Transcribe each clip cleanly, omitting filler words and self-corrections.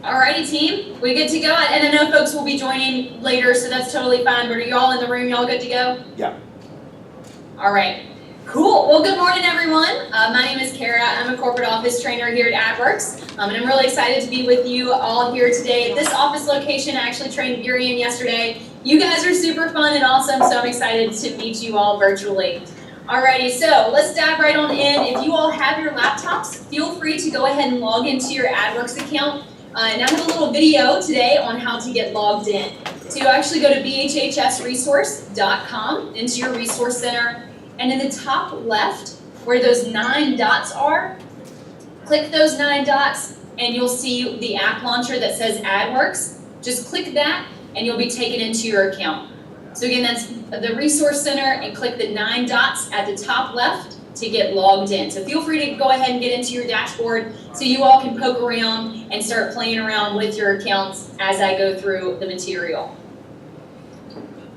Alrighty team, we good to go? And I know folks will be joining later, so that's totally fine, but are you all in the room? Y'all good to go? Yeah. Alright, cool. Well, good morning everyone. My name is Kara. I'm a corporate office trainer here at Adwerx, and I'm really excited to be with you all here today. At this office location, I actually trained Yuri in yesterday. You guys are super fun and awesome, so I'm excited to meet you all virtually. Alrighty, so let's dive right on in. If you all have your laptops, feel free to go ahead and log into your Adwerx account. And I have a little video today on how to get logged in. So you actually go to bhhsresource.com into your resource center, and in the top left where those 9 dots are, click those 9 dots and you'll see the app launcher that says Adwerx. Just click that and you'll be taken into your account. So again, that's the resource center, and click the 9 dots at the top left to get logged in. So feel free to go ahead and get into your dashboard so you all can poke around and start playing around with your accounts as I go through the material.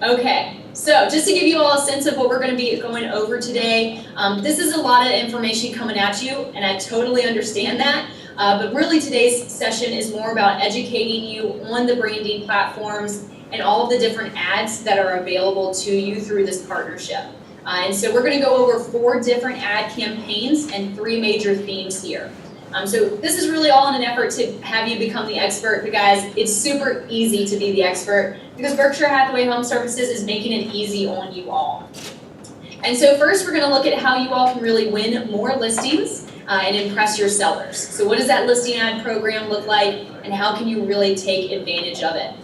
Okay, so just to give you all a sense of what we're going to be going over today, this is a lot of information coming at you, and I totally understand that. But really today's session is more about educating you on the branding platforms and all of the different ads that are available to you through this partnership. And so we're going to go over 4 different ad campaigns and 3 major themes here. So this is really all in an effort to have you become the expert, but guys, it's super easy to be the expert because Berkshire Hathaway HomeServices is making it easy on you all. And so first we're going to look at how you all can really win more listings and impress your sellers. So what does that listing ad program look like, and how can you really take advantage of it?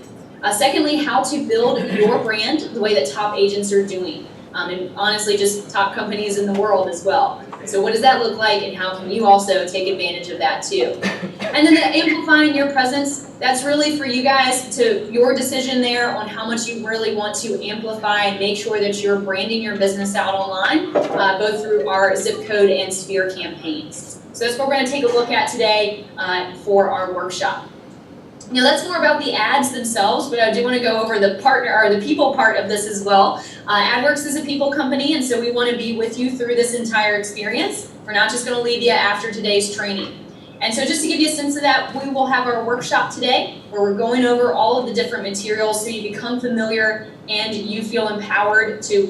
Secondly, how to build your brand the way that top agents are doing. And honestly, just top companies in the world as well. So what does that look like, and how can you also take advantage of that too? And then the amplifying your presence, that's really for you guys, to your decision there on how much you really want to amplify and make sure that you're branding your business out online, both through our zip code and sphere campaigns. So that's what we're going to take a look at today for our workshop. Now that's more about the ads themselves, but I do want to go over the partner or the people part of this as well. Adwerx is a people company, and so we want to be with you through this entire experience. We're not just going to leave you after today's training. And so just to give you a sense of that, we will have our workshop today where we're going over all of the different materials so you become familiar and you feel empowered to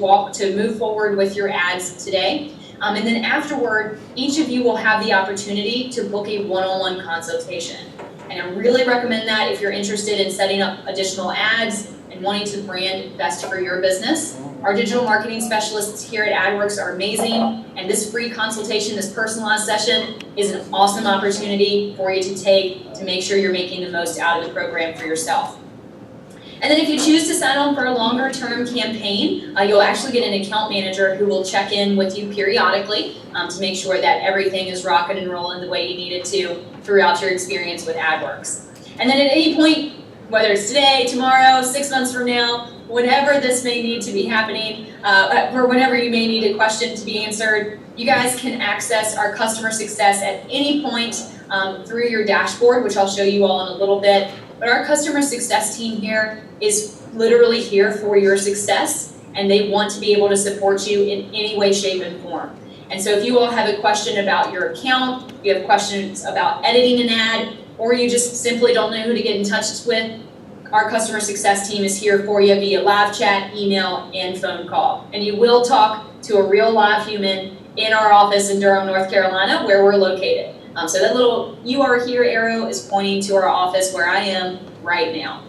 move forward with your ads today. And then afterward, each of you will have the opportunity to book a one-on-one consultation. And I really recommend that if you're interested in setting up additional ads and wanting to brand best for your business. Our digital marketing specialists here at Adwerx are amazing, and this free consultation, this personalized session, is an awesome opportunity for you to take to make sure you're making the most out of the program for yourself. And then if you choose to sign on for a longer term campaign, you'll actually get an account manager who will check in with you periodically to make sure that everything is rocking and rolling the way you need it to throughout your experience with Adwerx. And then at any point, whether it's today, tomorrow, 6 months from now, whenever this may need to be happening, or whenever you may need a question to be answered, you guys can access our customer success at any point through your dashboard, which I'll show you all in a little bit. But our customer success team here is literally here for your success, and they want to be able to support you in any way, shape, and form. And so if you all have a question about your account, you have questions about editing an ad, or you just simply don't know who to get in touch with, our customer success team is here for you via live chat, email, and phone call. And you will talk to a real live human in our office in Durham, North Carolina, where we're located. So that little "you are here" arrow is pointing to our office where I am right now.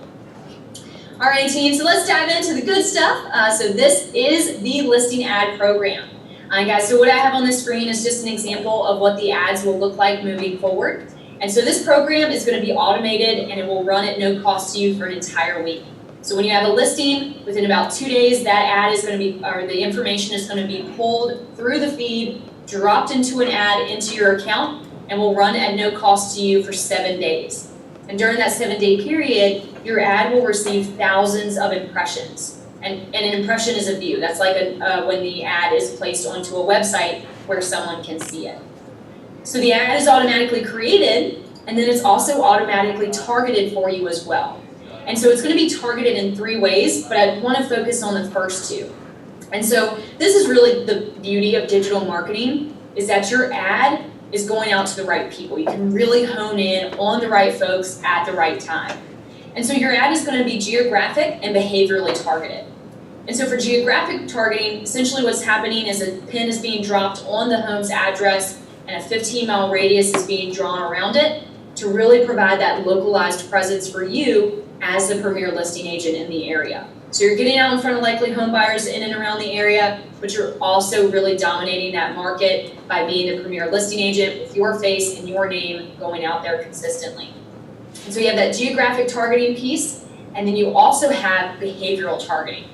All right, team, so let's dive into the good stuff. So this is the listing ad program. Guys, so what I have on the screen is just an example of what the ads will look like moving forward. And so this program is going to be automated, and it will run at no cost to you for an entire week. So when you have a listing, within about 2 days, that ad is going to be, or the information is going to be pulled through the feed, dropped into an ad into your account, and will run at no cost to you for 7 days. And during that 7-day period, your ad will receive thousands of impressions. And an impression is a view. That's like when the ad is placed onto a website where someone can see it. So the ad is automatically created, and then it's also automatically targeted for you as well. And so it's going to be targeted in 3 ways, but I want to focus on the first 2. And so this is really the beauty of digital marketing, is that your ad is going out to the right people. You can really hone in on the right folks at the right time. And so your ad is going to be geographic and behaviorally targeted. And so for geographic targeting, essentially what's happening is a pin is being dropped on the home's address and a 15-mile radius is being drawn around it to really provide that localized presence for you as the premier listing agent in the area. So you're getting out in front of likely home buyers in and around the area, but you're also really dominating that market by being the premier listing agent with your face and your name going out there consistently. And so you have that geographic targeting piece, and then you also have behavioral targeting.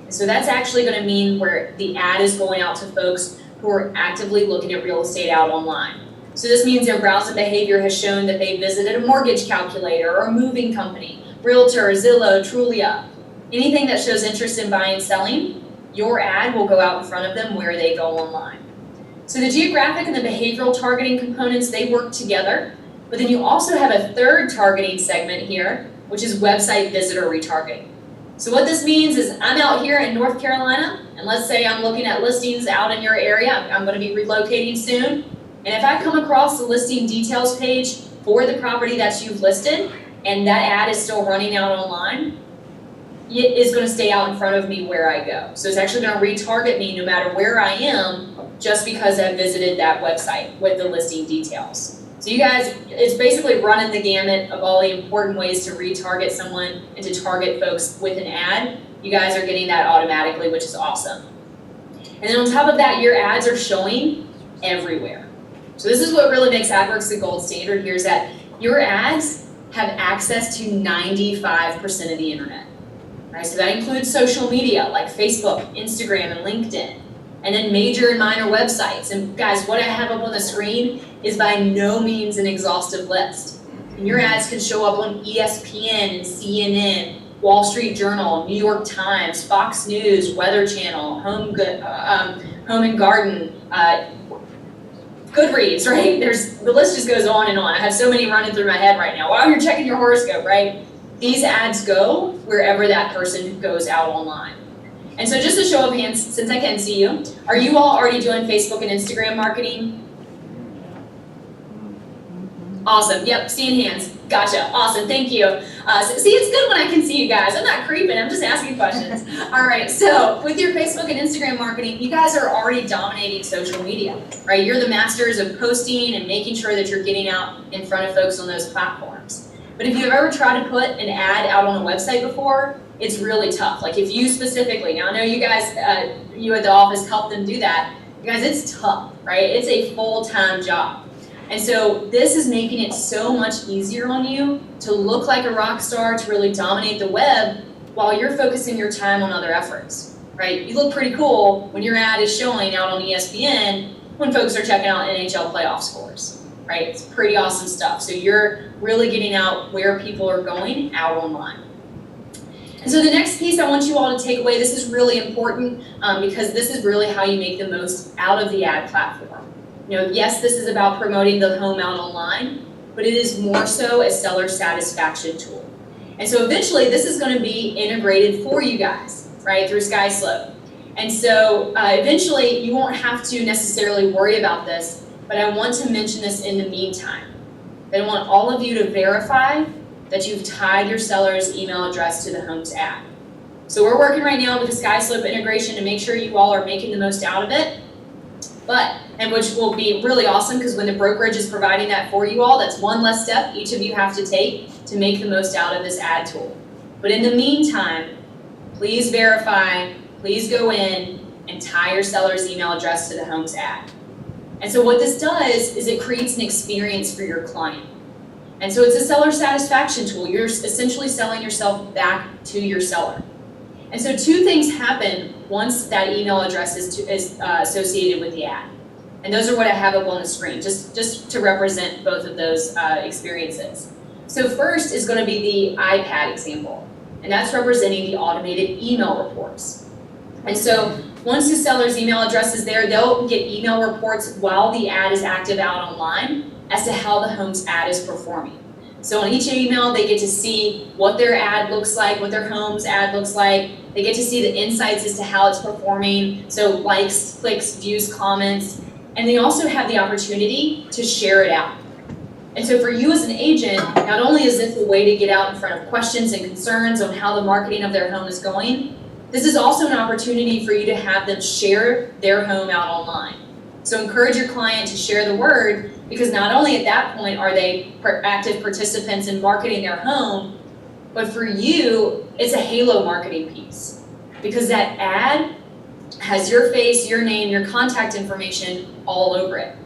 And so that's actually going to mean where the ad is going out to folks who are actively looking at real estate out online. So this means their browsing behavior has shown that they visited a mortgage calculator or a moving company, Realtor, Zillow, Trulia. Anything that shows interest in buying and selling, your ad will go out in front of them where they go online. So the geographic and the behavioral targeting components, they work together, but then you also have a third targeting segment here, which is website visitor retargeting. So what this means is I'm out here in North Carolina, and let's say I'm looking at listings out in your area. I'm going to be relocating soon. And if I come across the listing details page for the property that you've listed, and that ad is still running out online, it is going to stay out in front of me where I go. So it's actually going to retarget me no matter where I am, just because I visited that website with the listing details. So you guys, it's basically running the gamut of all the important ways to retarget someone and to target folks with an ad. You guys are getting that automatically, which is awesome. And then on top of that, your ads are showing everywhere. So this is what really makes Adwerx the gold standard here, is that your ads have access to 95% of the internet. Right? So that includes social media like Facebook, Instagram, and LinkedIn. And then major and minor websites. And guys, what I have up on the screen is by no means an exhaustive list. And your ads can show up on ESPN and CNN, Wall Street Journal, New York Times, Fox News, Weather Channel, Home and Garden, Goodreads, right? The list just goes on and on. I have so many running through my head right now. While you're checking your horoscope, right? These ads go wherever that person goes out online. And so just a show of hands, since I can see you, are you all already doing Facebook and Instagram marketing? Awesome, yep, seeing hands. Gotcha, awesome, thank you. See, it's good when I can see you guys. I'm not creeping, I'm just asking questions. All right, so with your Facebook and Instagram marketing, you guys are already dominating social media, right? You're the masters of posting and making sure that you're getting out in front of folks on those platforms. But if you've ever tried to put an ad out on a website before, it's really tough. Like if you specifically, now I know you guys, you at the office help them do that. You guys, it's tough, right? It's a full-time job. And so this is making it so much easier on you to look like a rock star, to really dominate the web while you're focusing your time on other efforts, right? You look pretty cool when your ad is showing out on ESPN when folks are checking out NHL playoff scores, right? It's pretty awesome stuff. So you're really getting out where people are going out online. And so the next piece I want you all to take away, this is really important because this is really how you make the most out of the ad platform. You know, yes, this is about promoting the home out online, but it is more so a seller satisfaction tool. And so eventually this is going to be integrated for you guys, right, through SkySlope. And so eventually you won't have to necessarily worry about this, but I want to mention this in the meantime. I want all of you to verify that you've tied your seller's email address to the home's ad. So we're working right now with the SkySlope integration to make sure you all are making the most out of it. And which will be really awesome because when the brokerage is providing that for you all, that's one less step each of you have to take to make the most out of this ad tool. But in the meantime, please verify, please go in and tie your seller's email address to the home's ad. And so what this does is it creates an experience for your client. And so it's a seller satisfaction tool. You're essentially selling yourself back to your seller. And so two things happen once that email address is associated with the ad. And those are what I have up on the screen, just to represent both of those experiences. So first is going to be the iPad example, and that's representing the automated email reports. And so once the seller's email address is there, they'll get email reports while the ad is active out online as to how the home's ad is performing. So on each email, they get to see what their ad looks like, what their home's ad looks like. They get to see the insights as to how it's performing. So likes, clicks, views, comments. And they also have the opportunity to share it out. And so for you as an agent, not only is this a way to get out in front of questions and concerns on how the marketing of their home is going, this is also an opportunity for you to have them share their home out online. So encourage your client to share the word, because not only at that point are they active participants in marketing their home, but for you, it's a halo marketing piece. Because that ad has your face, your name, your contact information all over it.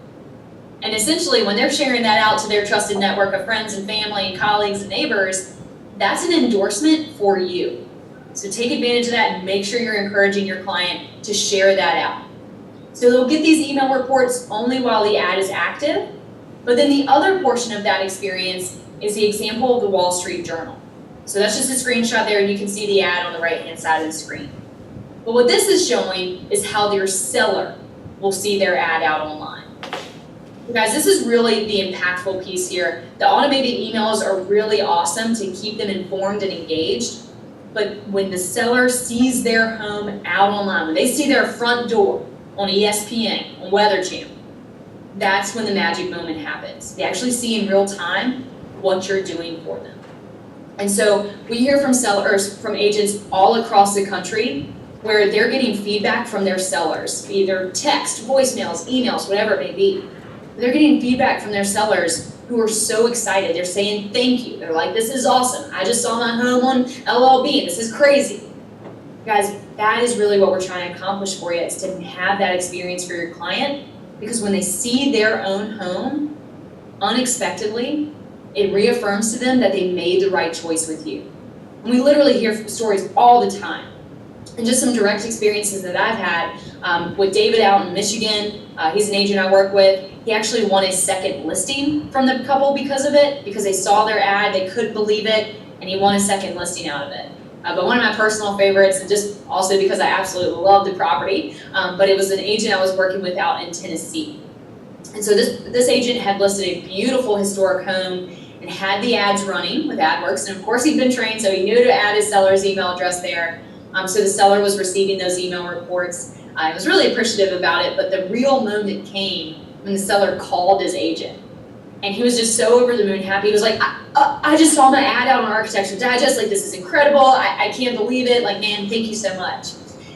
And essentially, when they're sharing that out to their trusted network of friends and family, colleagues and neighbors, that's an endorsement for you. So take advantage of that and make sure you're encouraging your client to share that out. So they'll get these email reports only while the ad is active, but then the other portion of that experience is the example of the Wall Street Journal. So that's just a screenshot there, and you can see the ad on the right-hand side of the screen. But what this is showing is how their seller will see their ad out online. Guys, this is really the impactful piece here. The automated emails are really awesome to keep them informed and engaged. But when the seller sees their home out online, when they see their front door on ESPN, on Weather Channel, that's when the magic moment happens. They actually see in real time what you're doing for them. And so we hear from sellers, from agents all across the country, where they're getting feedback from their sellers, either text, voicemails, emails, whatever it may be. They're getting feedback from their sellers who are so excited. They're saying thank you. They're like, this is awesome. I just saw my home on LLB. This is crazy. Guys, that is really what we're trying to accomplish for you, is to have that experience for your client, because when they see their own home, unexpectedly, it reaffirms to them that they made the right choice with you. And we literally hear stories all the time. And just some direct experiences that I've had with David out in Michigan. He's an agent I work with. He actually won a second listing from the couple because of it, because they saw their ad, they couldn't believe it, and he won a second listing out of it. But one of my personal favorites, and just also because I absolutely love the property, but it was an agent I was working with out in Tennessee. And so this agent had listed a beautiful historic home and had the ads running with Adwerx, and of course he'd been trained, so he knew to add his seller's email address there. So the seller was receiving those email reports. I was really appreciative about it, but the real moment came when the seller called his agent. And he was just so over the moon happy. He was like, I just saw my ad out on Architectural Digest. Like, this is incredible. I can't believe it. Like, man, thank you so much.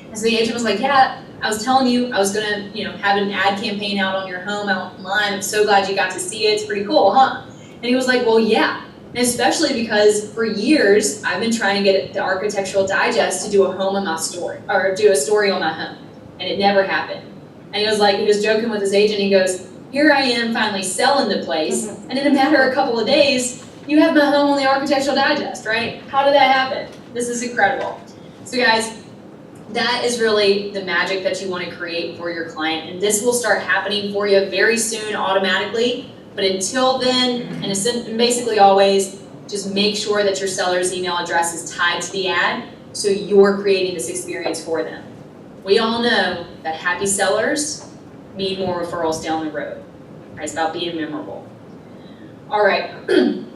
And so the agent was like, yeah, I was telling you I was going to, have an ad campaign out on your home out online. I'm so glad you got to see it. It's pretty cool, huh? And he was like, well, yeah. And especially because for years, I've been trying to get the Architectural Digest to do a home on my story, or do a story on my home. And it never happened. And he was joking with his agent. He goes, here I am finally selling the place. And in a matter of a couple of days, you have my home on the Architectural Digest, right? How did that happen? This is incredible. So guys, that is really the magic that you want to create for your client. And this will start happening for you very soon automatically. But until then, and basically always, just make sure that your seller's email address is tied to the ad, so you're creating this experience for them. We all know that happy sellers need more referrals down the road. Right? It's about being memorable. All right, and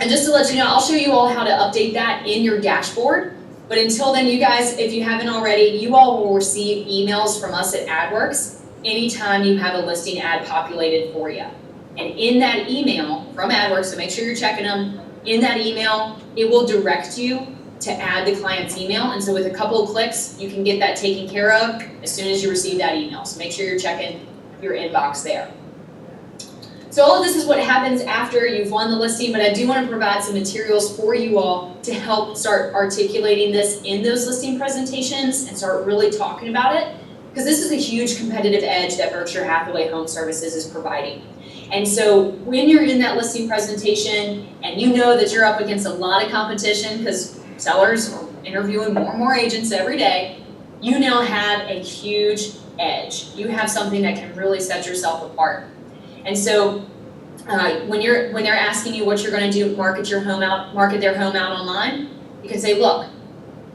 just to let you know, I'll show you all how to update that in your dashboard. But until then, you guys, if you haven't already, you all will receive emails from us at Adwerx anytime you have a listing ad populated for you. And in that email from Adwerx, so make sure you're checking them, in that email, it will direct you to add the client's email. And so with a couple of clicks, you can get that taken care of as soon as you receive that email. So make sure you're checking your inbox there. So all of this is what happens after you've won the listing, but I do want to provide some materials for you all to help start articulating this in those listing presentations and start really talking about it, because this is a huge competitive edge that Berkshire Hathaway HomeServices is providing. And so when you're in that listing presentation and you know that you're up against a lot of competition, because sellers are interviewing more and more agents every day, you now have a huge edge. You have something that can really set yourself apart. And so when they're asking you what you're going to do, market their home out online, you can say, look,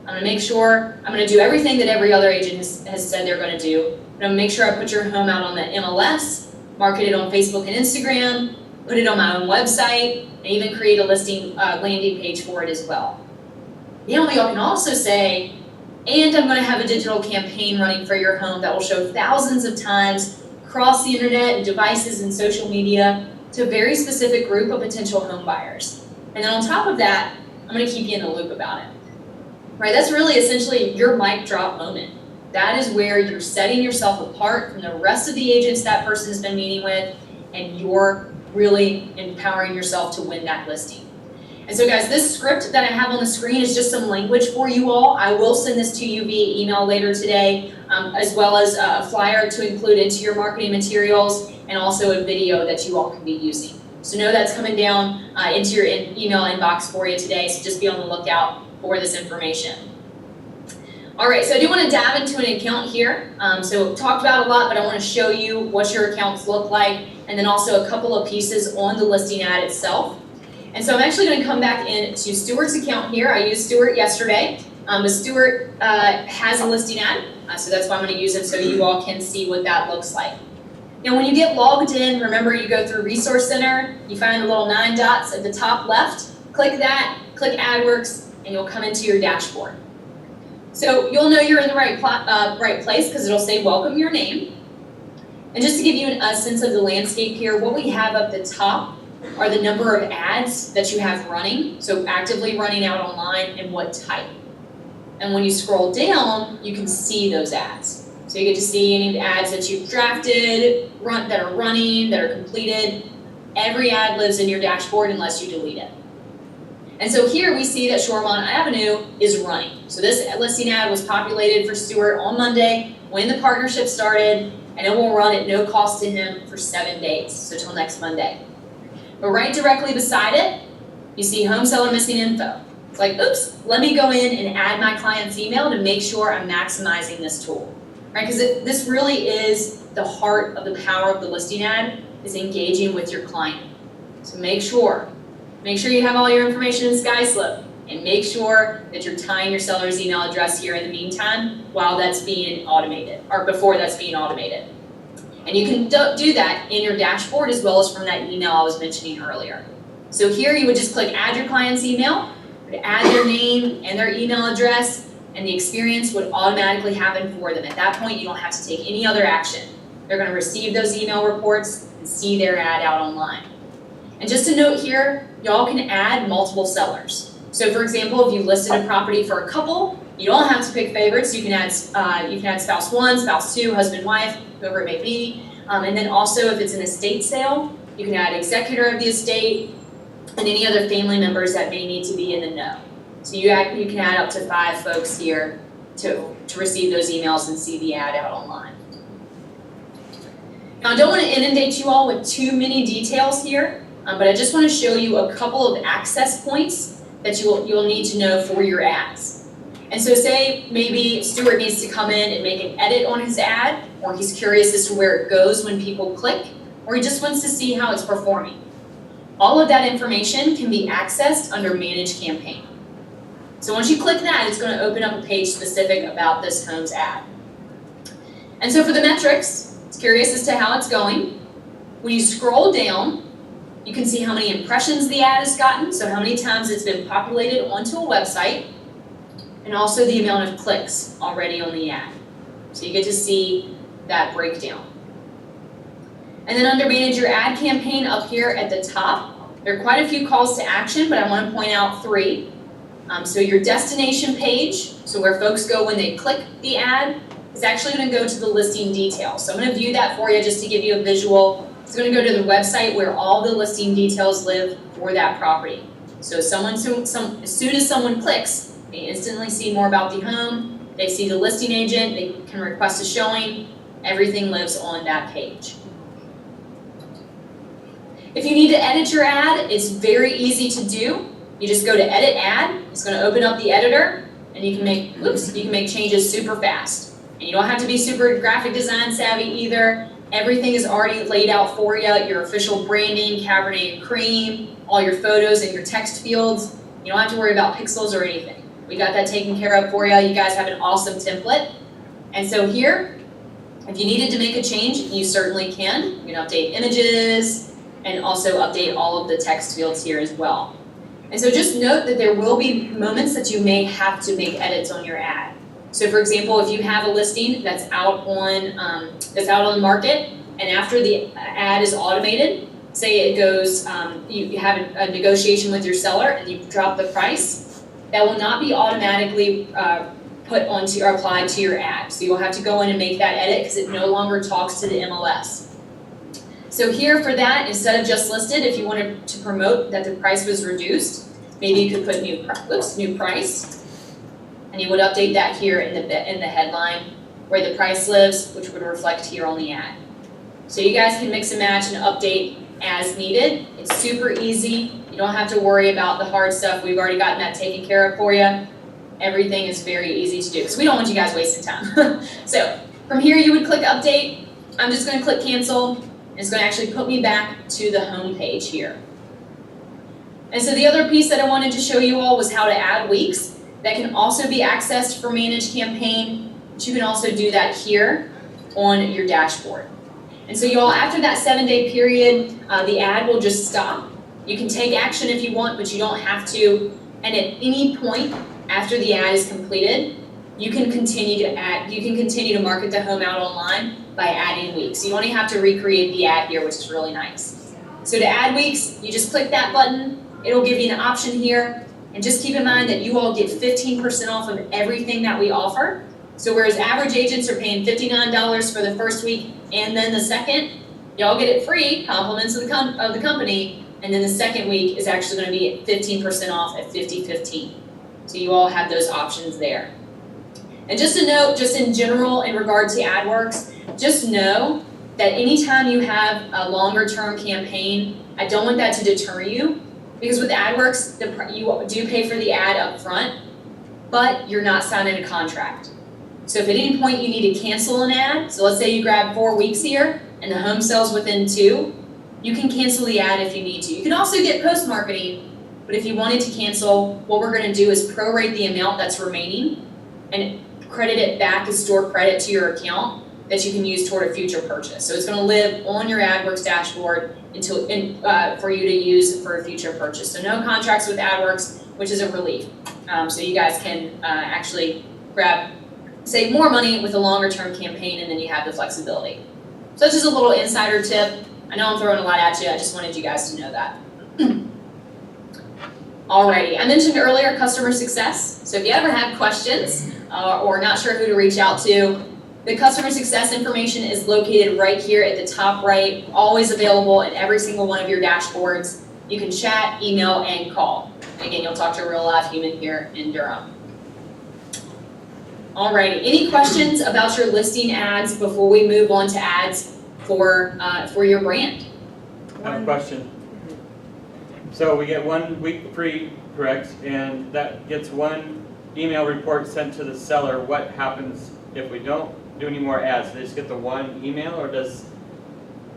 I'm going to make sure, I'm going to do everything that every other agent has said they're going to do. I'm going to make sure I put your home out on the MLS, market it on Facebook and Instagram, put it on my own website, and even create a listing landing page for it as well. You can also say, and I'm going to have a digital campaign running for your home that will show thousands of times across the internet and devices and social media to a very specific group of potential home buyers. And then on top of that, I'm going to keep you in the loop about it. Right? That's really essentially your mic drop moment. That is where you're setting yourself apart from the rest of the agents that person has been meeting with, and you're really empowering yourself to win that listing. And so guys, this script that I have on the screen is just some language for you all. I will send this to you via email later today, as well as a flyer to include into your marketing materials, and also a video that you all can be using. So know that's coming down into your email inbox for you today, so just be on the lookout for this information. All right, so I do want to dive into an account here. So talked about a lot, but I want to show you what your accounts look like, and then also a couple of pieces on the listing ad itself. And so I'm actually going to come back into Stuart's account here. I used Stuart yesterday, but Stuart has a listing ad, so that's why I'm going to use him so you all can see what that looks like. Now when you get logged in, remember you go through Resource Center, you find the little 9 dots at the top left, click that, click Adwerx, and you'll come into your dashboard. So you'll know you're in the right place because it'll say welcome your name. And just to give you a sense of the landscape here, what we have up the top are the number of ads that you have running, so actively running out online, and what type. And when you scroll down, you can see those ads. So you get to see any ads that you've drafted, that are running, that are completed. Every ad lives in your dashboard unless you delete it. And so here we see that Shoremont Avenue is running. So this listing ad was populated for Stuart on Monday when the partnership started, and it will run at no cost to him for 7 days, so till next Monday. But right directly beside it, you see home seller missing info. It's like, oops, let me go in and add my client's email to make sure I'm maximizing this tool. Right? Because this really is the heart of the power of the listing ad, is engaging with your client. So make sure you have all your information in SkySlip, and make sure that you're tying your seller's email address here in the meantime while that's being automated, or before that's being automated. And you can do that in your dashboard as well as from that email I was mentioning earlier. So here you would just click add your client's email, add their name and their email address, and the experience would automatically happen for them. At that point, you don't have to take any other action. They're going to receive those email reports and see their ad out online. And just a note here, y'all can add multiple sellers. So for example, if you listed a property for a couple, you don't have to pick favorites. You can add spouse 1, spouse 2, husband, wife, whoever it may be. And then also if it's an estate sale, you can add executor of the estate and any other family members that may need to be in the know. So you can add up to 5 folks here to receive those emails and see the ad out online. Now I don't want to inundate you all with too many details here, but I just want to show you a couple of access points that you'll need to know for your ads. And so say maybe Stuart needs to come in and make an edit on his ad, or he's curious as to where it goes when people click, or he just wants to see how it's performing. All of that information can be accessed under Manage Campaign. So once you click that, it's going to open up a page specific about this home's ad. And so for the metrics, it's curious as to how it's going. When you scroll down, you can see how many impressions the ad has gotten, so how many times it's been populated onto a website, and also the amount of clicks already on the ad. So you get to see that breakdown. And then under Manage Your Ad Campaign up here at the top, there are quite a few calls to action, but I want to point out 3. So your destination page, so where folks go when they click the ad, is actually going to go to the listing details. So I'm going to view that for you just to give you a visual. It's going to go to the website where all the listing details live for that property. So as soon as someone clicks, they instantly see more about the home, they see the listing agent, they can request a showing, everything lives on that page. If you need to edit your ad, it's very easy to do. You just go to Edit Ad, it's going to open up the editor, and you can make changes super fast. And you don't have to be super graphic design savvy either. Everything is already laid out for you, your official branding, Cabernet and cream, all your photos and your text fields. You don't have to worry about pixels or anything. We got that taken care of for you. You guys have an awesome template. And so here, if you needed to make a change, you certainly can. You can update images and also update all of the text fields here as well. And so just note that there will be moments that you may have to make edits on your ad. So for example, if you have a listing that's out on the market and after the ad is automated, say it goes, you have a negotiation with your seller and you drop the price, that will not be automatically put onto or applied to your ad. So you'll have to go in and make that edit because it no longer talks to the MLS. So here for that, instead of just listed, if you wanted to promote that the price was reduced, maybe you could put new price, and you would update that here in the headline where the price lives, which would reflect here on the ad. So you guys can mix and match and update as needed. It's super easy. You don't have to worry about the hard stuff. We've already gotten that taken care of for you. Everything is very easy to do because we don't want you guys wasting time. So from here you would click update. I'm just going to click cancel. It's going to actually put me back to the home page here. And so the other piece that I wanted to show you all was how to add weeks. That can also be accessed for Manage Campaign, but you can also do that here on your dashboard. And so you all, after that 7-day period, the ad will just stop. You can take action if you want, but you don't have to. And at any point after the ad is completed, you can continue to market the home out online by adding weeks. You only have to recreate the ad here, which is really nice. So to add weeks, you just click that button. It'll give you an option here. And just keep in mind that you all get 15% off of everything that we offer. So whereas average agents are paying $59 for the first week and then the second, y'all get it free, compliments of the company, and then the second week is actually going to be at 15% off at $50.15. So you all have those options there. And just a note, just in general in regard to Adwerx, just know that anytime you have a longer term campaign, I don't want that to deter you, because with Adwerx, you do pay for the ad up front, but you're not signing a contract. So if at any point you need to cancel an ad, so let's say you grab 4 weeks here and the home sells within 2, you can cancel the ad if you need to. You can also get post-marketing, but if you wanted to cancel, what we're going to do is prorate the amount that's remaining and credit it back as store credit to your account that you can use toward a future purchase. So it's going to live on your Adwerx dashboard for you to use for a future purchase. So no contracts with Adwerx, which is a relief. So you guys can actually save more money with a longer term campaign, and then you have the flexibility. So that's just a little insider tip. I know I'm throwing a lot at you. I just wanted you guys to know that. Alrighty, I mentioned earlier customer success. So if you ever have questions or not sure who to reach out to, the customer success information is located right here at the top right, always available in every single one of your dashboards. You can chat, email, and call. And again, you'll talk to a real live human here in Durham. Alrighty, any questions about your listing ads before we move on to ads for your brand? I have a question. So we get 1 week free, correct? And that gets 1 email report sent to the seller. What happens if we don't do any more ads? Do they just get the 1 email, or does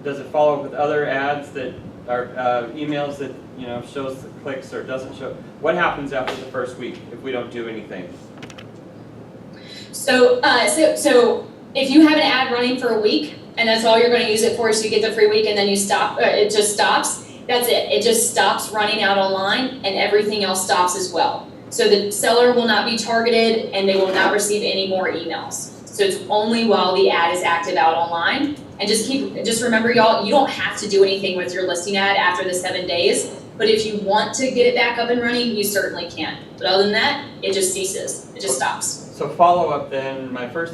it follow up with other ads that are emails that shows the clicks or doesn't show? What happens after the first week if we don't do anything? So if you have an ad running for a week and that's all you're going to use it for, so you get the free week and then you stop, it just stops. That's it. It just stops running out online, and everything else stops as well. So the seller will not be targeted, and they will not receive any more emails. So it's only while the ad is active out online. And just remember, y'all, you don't have to do anything with your listing ad after the 7 days. But if you want to get it back up and running, you certainly can. But other than that, it just ceases. It just stops. So follow up then. My first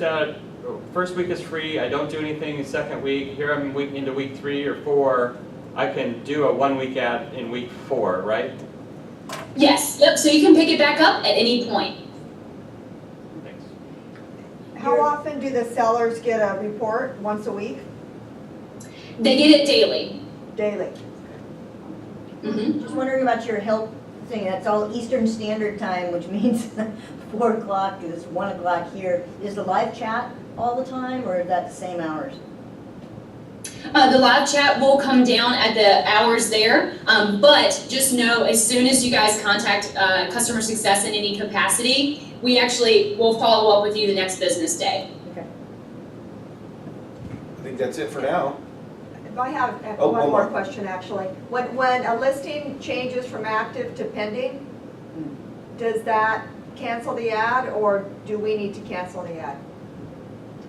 week is free. I don't do anything the second week. Here I'm into week 3 or 4. I can do a 1 week ad in week 4, right? Yes. Yep. So you can pick it back up at any point. Thanks. How often do the sellers get a report? Once a week? They get it daily. Daily. Mm-hmm. Just wondering about your help thing. It's all Eastern Standard Time, which means 4 o'clock is 1 o'clock here. Is the live chat all the time, or is that the same hours? The live chat will come down at the hours there, but just know as soon as you guys contact customer success in any capacity, we actually will follow up with you the next business day. Okay. I think that's it for now. If I have one more question, actually. When a listing changes from active to pending, does that cancel the ad, or do we need to cancel the ad?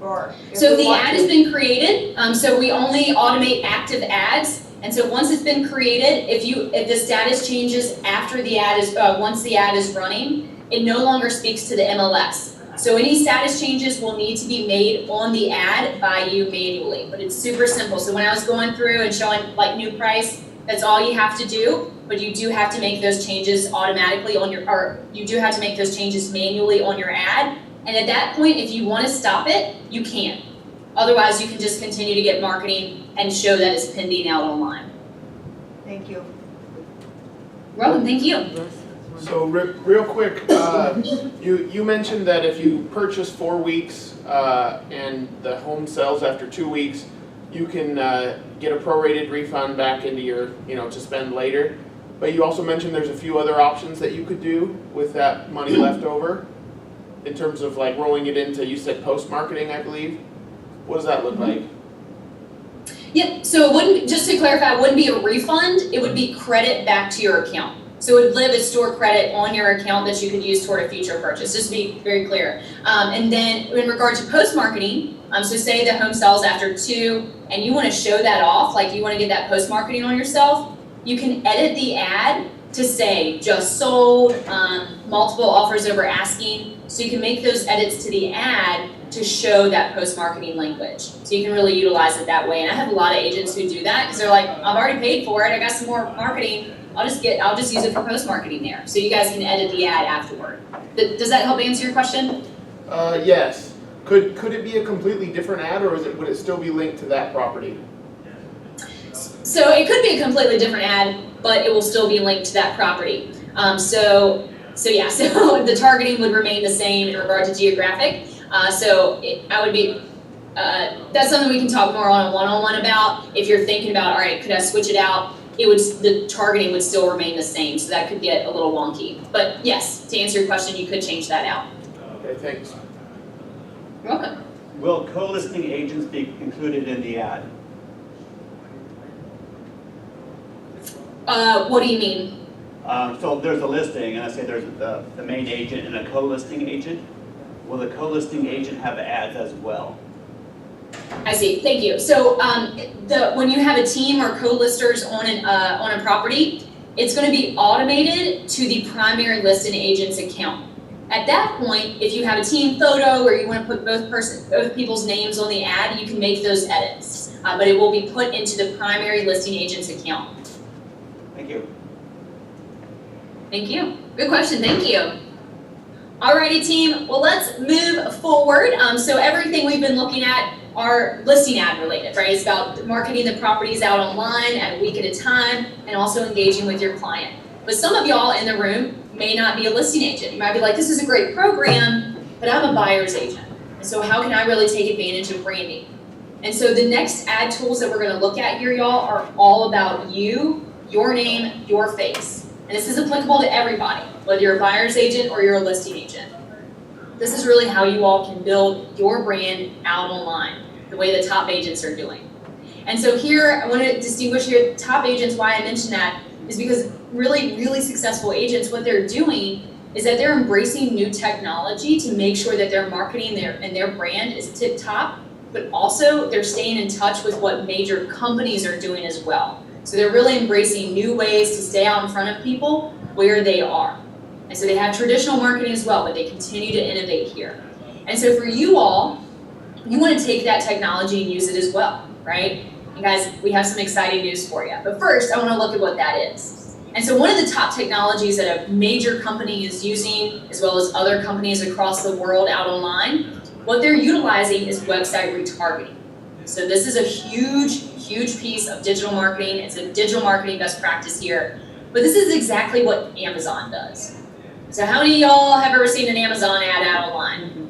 or? if So we the want ad to? has been created, so we only automate active ads. And so once it's been created, if the status changes after the ad is, once the ad is running, it no longer speaks to the MLS. So any status changes will need to be made on the ad by you manually, but it's super simple. So when I was going through and showing like new price, that's all you have to do, but you do have to make those changes automatically on your, or you do have to make those changes manually on your ad. And at that point, if you want to stop it, you can. Otherwise, you can just continue to get marketing and show that it's pending out online. Thank you. Welcome, thank you. So real quick, you mentioned that if you purchase 4 weeks and the home sells after 2 weeks, you can get a prorated refund back into your, to spend later. But you also mentioned there's a few other options that you could do with that money left over in terms of like rolling it into, you said post-marketing, I believe. What does that look like? Yep, so it wouldn't, just to clarify, it wouldn't be a refund, it would be credit back to your account. So it would live as store credit on your account that you could use toward a future purchase, just to be very clear. And then in regard to post-marketing, so say the home sells after 2 and you want to show that off, like you want to get that post-marketing on yourself, you can edit the ad to say just sold, multiple offers over asking. So you can make those edits to the ad to show that post-marketing language. So you can really utilize it that way. And I have a lot of agents who do that because they're like, I've already paid for it, I got some more marketing, I'll just use it for post-marketing there. So you guys can edit the ad afterward. Does that help answer your question? Yes. Could it be a completely different ad, or would it still be linked to that property? So it could be a completely different ad, but it will still be linked to that property. So the targeting would remain the same in regard to geographic. That's something we can talk more on a one-on-one about. If you're thinking about, all right, could I switch it out? The targeting would still remain the same, so that could get a little wonky. But yes, to answer your question, you could change that out. Okay, thanks. You're welcome. Will co-listing agents be included in the ad? What do you mean? So there's a listing, and I say there's the main agent and a co-listing agent. Will the co-listing agent have ads as well? I see. Thank you. So when you have a team or co-listers on a property, it's going to be automated to the primary listing agent's account. At that point, if you have a team photo or you want to put both people's names on the ad, you can make those edits. But it will be put into the primary listing agent's account. Thank you. Thank you. Good question. Thank you. Alrighty, team. Well, let's move forward. So everything we've been looking at are listing ad related, right? It's about marketing the properties out online at a week at a time and also engaging with your client. But some of y'all in the room may not be a listing agent. You might be like, this is a great program, but I'm a buyer's agent. And so how can I really take advantage of branding? And so the next ad tools that we're going to look at here, y'all, are all about you, your name, your face. And this is applicable to everybody, whether you're a buyer's agent or you're a listing agent. This is really how you all can build your brand out online, the way the top agents are doing. And so here, I want to distinguish here top agents. Why I mention that is because really, really successful agents, what they're doing is that they're embracing new technology to make sure that their marketing and their brand is tip top, but also they're staying in touch with what major companies are doing as well. So they're really embracing new ways to stay out in front of people where they are. And so they have traditional marketing as well, but they continue to innovate here. And so for you all, you want to take that technology and use it as well, right? And guys, we have some exciting news for you. But first, I want to look at what that is. And so one of the top technologies that a major company is using, as well as other companies across the world out online, what they're utilizing is website retargeting. So this is a huge, huge piece of digital marketing. It's a digital marketing best practice here. But this is exactly what Amazon does. So how many of y'all have ever seen an Amazon ad out online?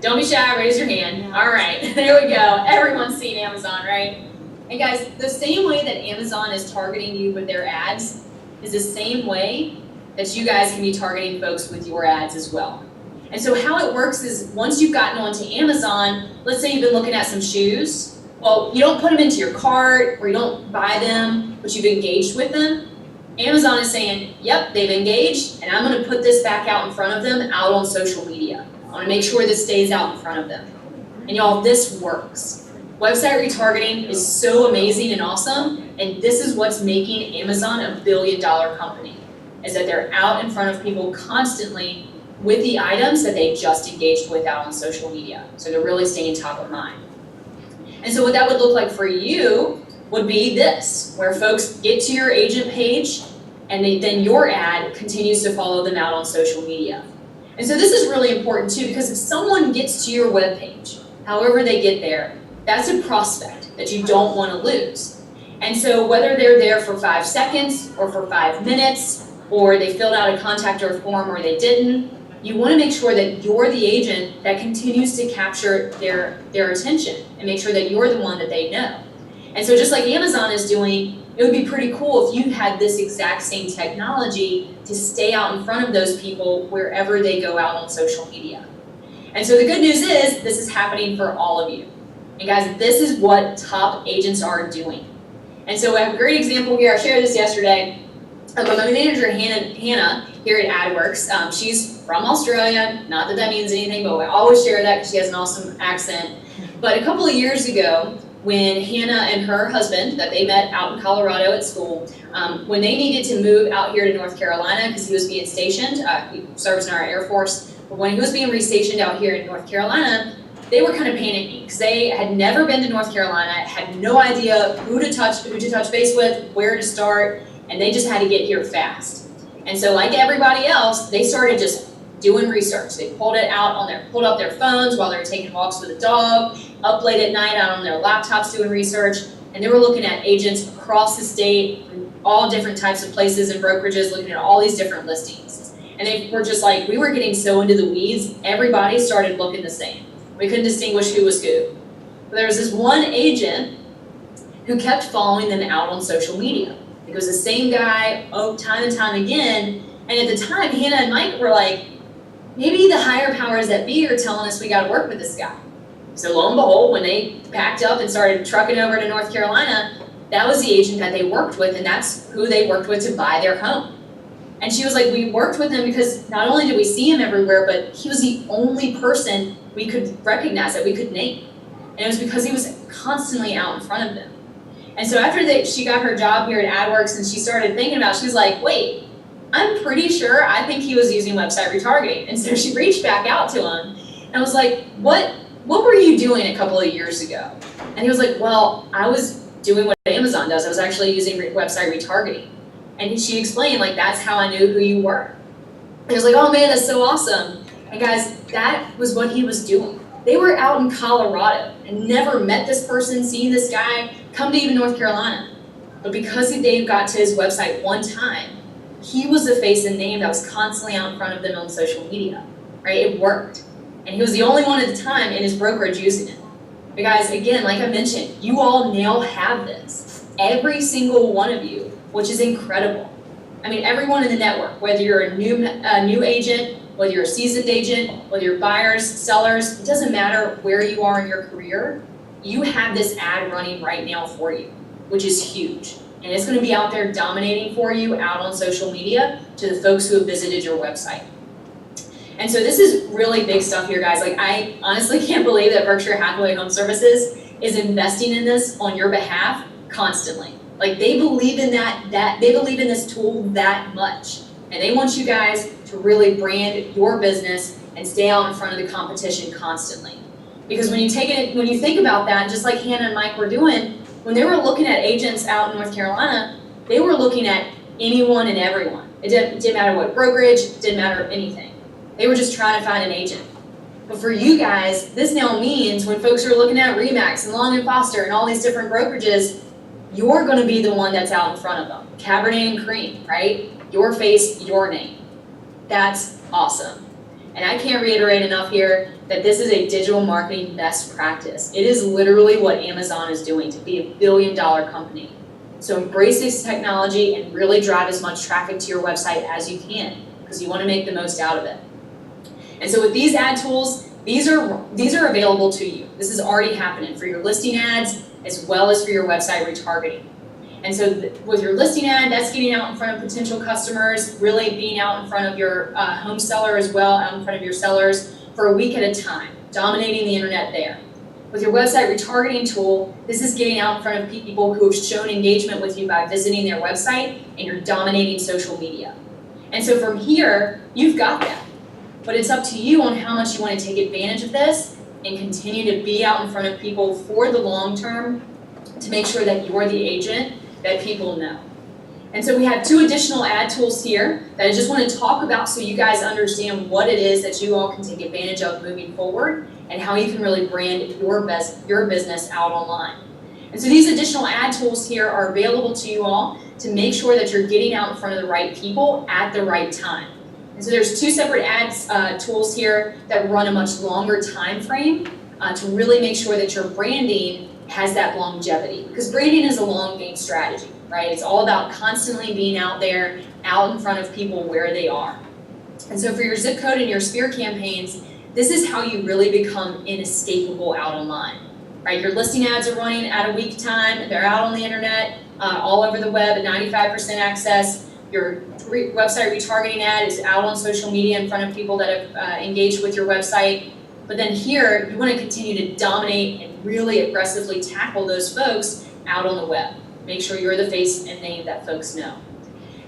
Don't be shy, raise your hand. All right, there we go. Everyone's seen Amazon, right? And guys, the same way that Amazon is targeting you with their ads is the same way that you guys can be targeting folks with your ads as well. And so how it works is once you've gotten onto Amazon, let's say you've been looking at some shoes. Well, you don't put them into your cart or you don't buy them, but you've engaged with them. Amazon is saying, yep, they've engaged, and I'm going to put this back out in front of them out on social media. I want to make sure this stays out in front of them. And y'all, this works. Website retargeting is so amazing and awesome, and this is what's making Amazon a billion-dollar company, is that they're out in front of people constantly with the items that they just engaged with out on social media. So they're really staying top of mind. And so what that would look like for you would be this, where folks get to your agent page, and then your ad continues to follow them out on social media. And so this is really important too, because if someone gets to your webpage, however they get there, that's a prospect that you don't want to lose. And so whether they're there for 5 seconds or for 5 minutes, or they filled out a contact or form or they didn't, you want to make sure that you're the agent that continues to capture their attention and make sure that you're the one that they know. And so just like Amazon is doing, it would be pretty cool if you had this exact same technology to stay out in front of those people wherever they go out on social media. And so the good news is this is happening for all of you. And guys, this is what top agents are doing. And so I have a great example here. I shared this yesterday. My manager, Hannah, here at Adwerx, she's from Australia. Not that that means anything, but I always share that because she has an awesome accent. But a couple of years ago, when Hannah and her husband, that they met out in Colorado at school, when they needed to move out here to North Carolina because he was being stationed, he serves in our Air Force, but when he was being restationed out here in North Carolina, they were kind of panicking because they had never been to North Carolina, had no idea who to touch base with, where to start, and they just had to get here fast. And so like everybody else, they started just doing research. They pulled up their phones while they were taking walks with a dog, up late at night out on their laptops doing research, and they were looking at agents across the state, all different types of places and brokerages, looking at all these different listings. And they were just like, we were getting so into the weeds, everybody started looking the same. We couldn't distinguish who was who. But there was this one agent who kept following them out on social media. It was the same guy time and time again, and at the time, Hannah and Mike were like, maybe the higher powers that be are telling us we gotta work with this guy. So lo and behold, when they packed up and started trucking over to North Carolina, that was the agent that they worked with, and that's who they worked with to buy their home. And she was like, we worked with him because not only did we see him everywhere, but he was the only person we could recognize, that we could name. And it was because he was constantly out in front of them. And so after she got her job here at Adwerx and she started thinking about it, she was like, wait, I'm pretty sure I think he was using website retargeting. And so she reached back out to him and was like, what were you doing a couple of years ago? And he was like, well, I was doing what Amazon does. I was actually using website retargeting. And she explained, like, that's how I knew who you were. And he was like, oh man, that's so awesome. And guys, that was what he was doing. They were out in Colorado and never met this person, seen this guy, come to even North Carolina. But because they got to his website one time, he was the face and name that was constantly out in front of them on social media, right? It worked. And he was the only one at the time in his brokerage using it. But guys, again, like I mentioned, you all now have this. Every single one of you, which is incredible. I mean, everyone in the network, whether you're a new agent, whether you're a seasoned agent, whether you're buyers, sellers, it doesn't matter where you are in your career, you have this ad running right now for you, which is huge. And it's going to be out there dominating for you out on social media to the folks who have visited your website. And so this is really big stuff here, guys. Like, I honestly can't believe that Berkshire Hathaway HomeServices is investing in this on your behalf constantly. Like, they believe in they believe in this tool that much. And they want you guys to really brand your business and stay out in front of the competition constantly. Because when you think about that, just like Hannah and Mike were doing, when they were looking at agents out in North Carolina, they were looking at anyone and everyone. It didn't matter what brokerage, it didn't matter anything. They were just trying to find an agent. But for you guys, this now means when folks are looking at Remax and Long & Foster and all these different brokerages, you're going to be the one that's out in front of them. Cabernet and Cream, right? Your face, your name. That's awesome. And I can't reiterate enough here that this is a digital marketing best practice. It is literally what Amazon is doing to be a billion-dollar company. So embrace this technology and really drive as much traffic to your website as you can, because you want to make the most out of it. And so with these ad tools, these are available to you. This is already happening for your listing ads as well as for your website retargeting. And so with your listing ad, that's getting out in front of potential customers, really being out in front of your home seller as well, out in front of your sellers for a week at a time, dominating the internet there. With your website retargeting tool, this is getting out in front of people who have shown engagement with you by visiting their website, and you're dominating social media. And so from here, you've got that. But it's up to you on how much you want to take advantage of this and continue to be out in front of people for the long term to make sure that you're the agent that people know. And so we have 2 additional ad tools here that I just want to talk about so you guys understand what it is that you all can take advantage of moving forward and how you can really brand your business out online. And so these additional ad tools here are available to you all to make sure that you're getting out in front of the right people at the right time. And so there's 2 separate ads tools here that run a much longer time frame to really make sure that your branding has that longevity. Because branding is a long game strategy, right? It's all about constantly being out there, out in front of people where they are. And so for your zip code and your sphere campaigns, this is how you really become inescapable out online, right? Your listing ads are running at a week time. They're out on the internet, all over the web at 95% access. Your website retargeting ad is out on social media in front of people that have engaged with your website. But then here, you want to continue to dominate and really aggressively tackle those folks out on the web. Make sure you're the face and name that folks know.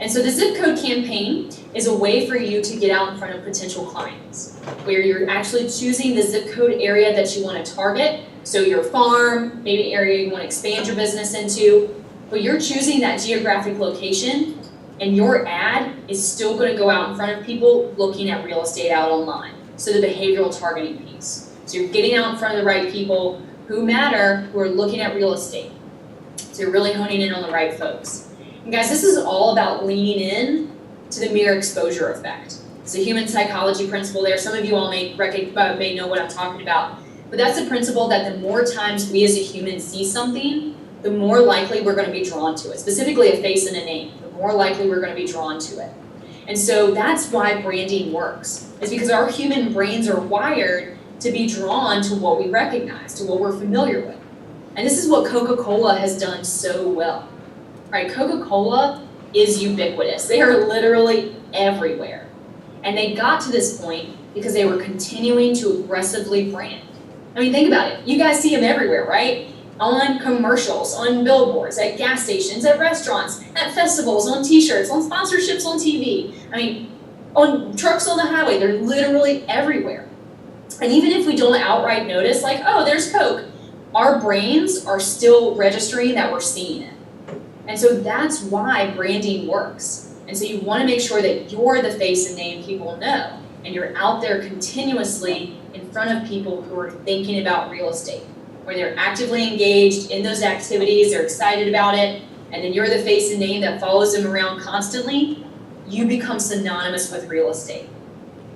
And so the zip code campaign is a way for you to get out in front of potential clients, where you're actually choosing the zip code area that you want to target. So your farm, maybe an area you want to expand your business into, but you're choosing that geographic location, and your ad is still going to go out in front of people looking at real estate out online. So the behavioral targeting piece. So you're getting out in front of the right people who matter, who are looking at real estate. So you're really honing in on the right folks. And guys, this is all about leaning in to the mere exposure effect. It's a human psychology principle there. Some of you all may know what I'm talking about. But that's the principle that the more times we as a human see something, the more likely we're going to be drawn to it. Specifically a face and a name. The more likely we're going to be drawn to it. And so that's why branding works. It's because our human brains are wired to be drawn to what we recognize, to what we're familiar with. And this is what Coca-Cola has done so well. Right? Coca-Cola is ubiquitous. They are literally everywhere. And they got to this point because they were continuing to aggressively brand. I mean, think about it. You guys see them everywhere, right? On commercials, on billboards, at gas stations, at restaurants, at festivals, on t-shirts, on sponsorships on TV. I mean, on trucks on the highway, they're literally everywhere. And even if we don't outright notice, like, oh, there's Coke, our brains are still registering that we're seeing it. And so that's why branding works. And so you want to make sure that you're the face and name people know, and you're out there continuously in front of people who are thinking about real estate, where they're actively engaged in those activities, they're excited about it, and then you're the face and name that follows them around constantly. You become synonymous with real estate.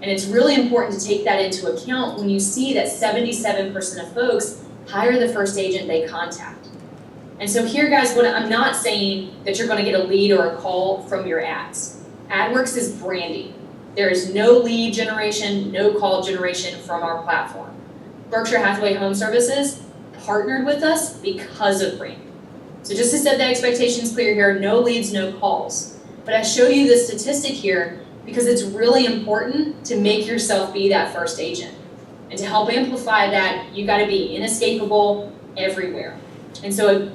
And it's really important to take that into account when you see that 77% of folks hire the first agent they contact. And so here, guys, I'm not saying that you're going to get a lead or a call from your ads. Adwerx is branding. There is no lead generation, no call generation from our platform. Berkshire Hathaway HomeServices partnered with us because of branding. So just to set the expectations clear here, no leads, no calls. But I show you this statistic here because it's really important to make yourself be that first agent. And to help amplify that, you got to be inescapable everywhere. And so,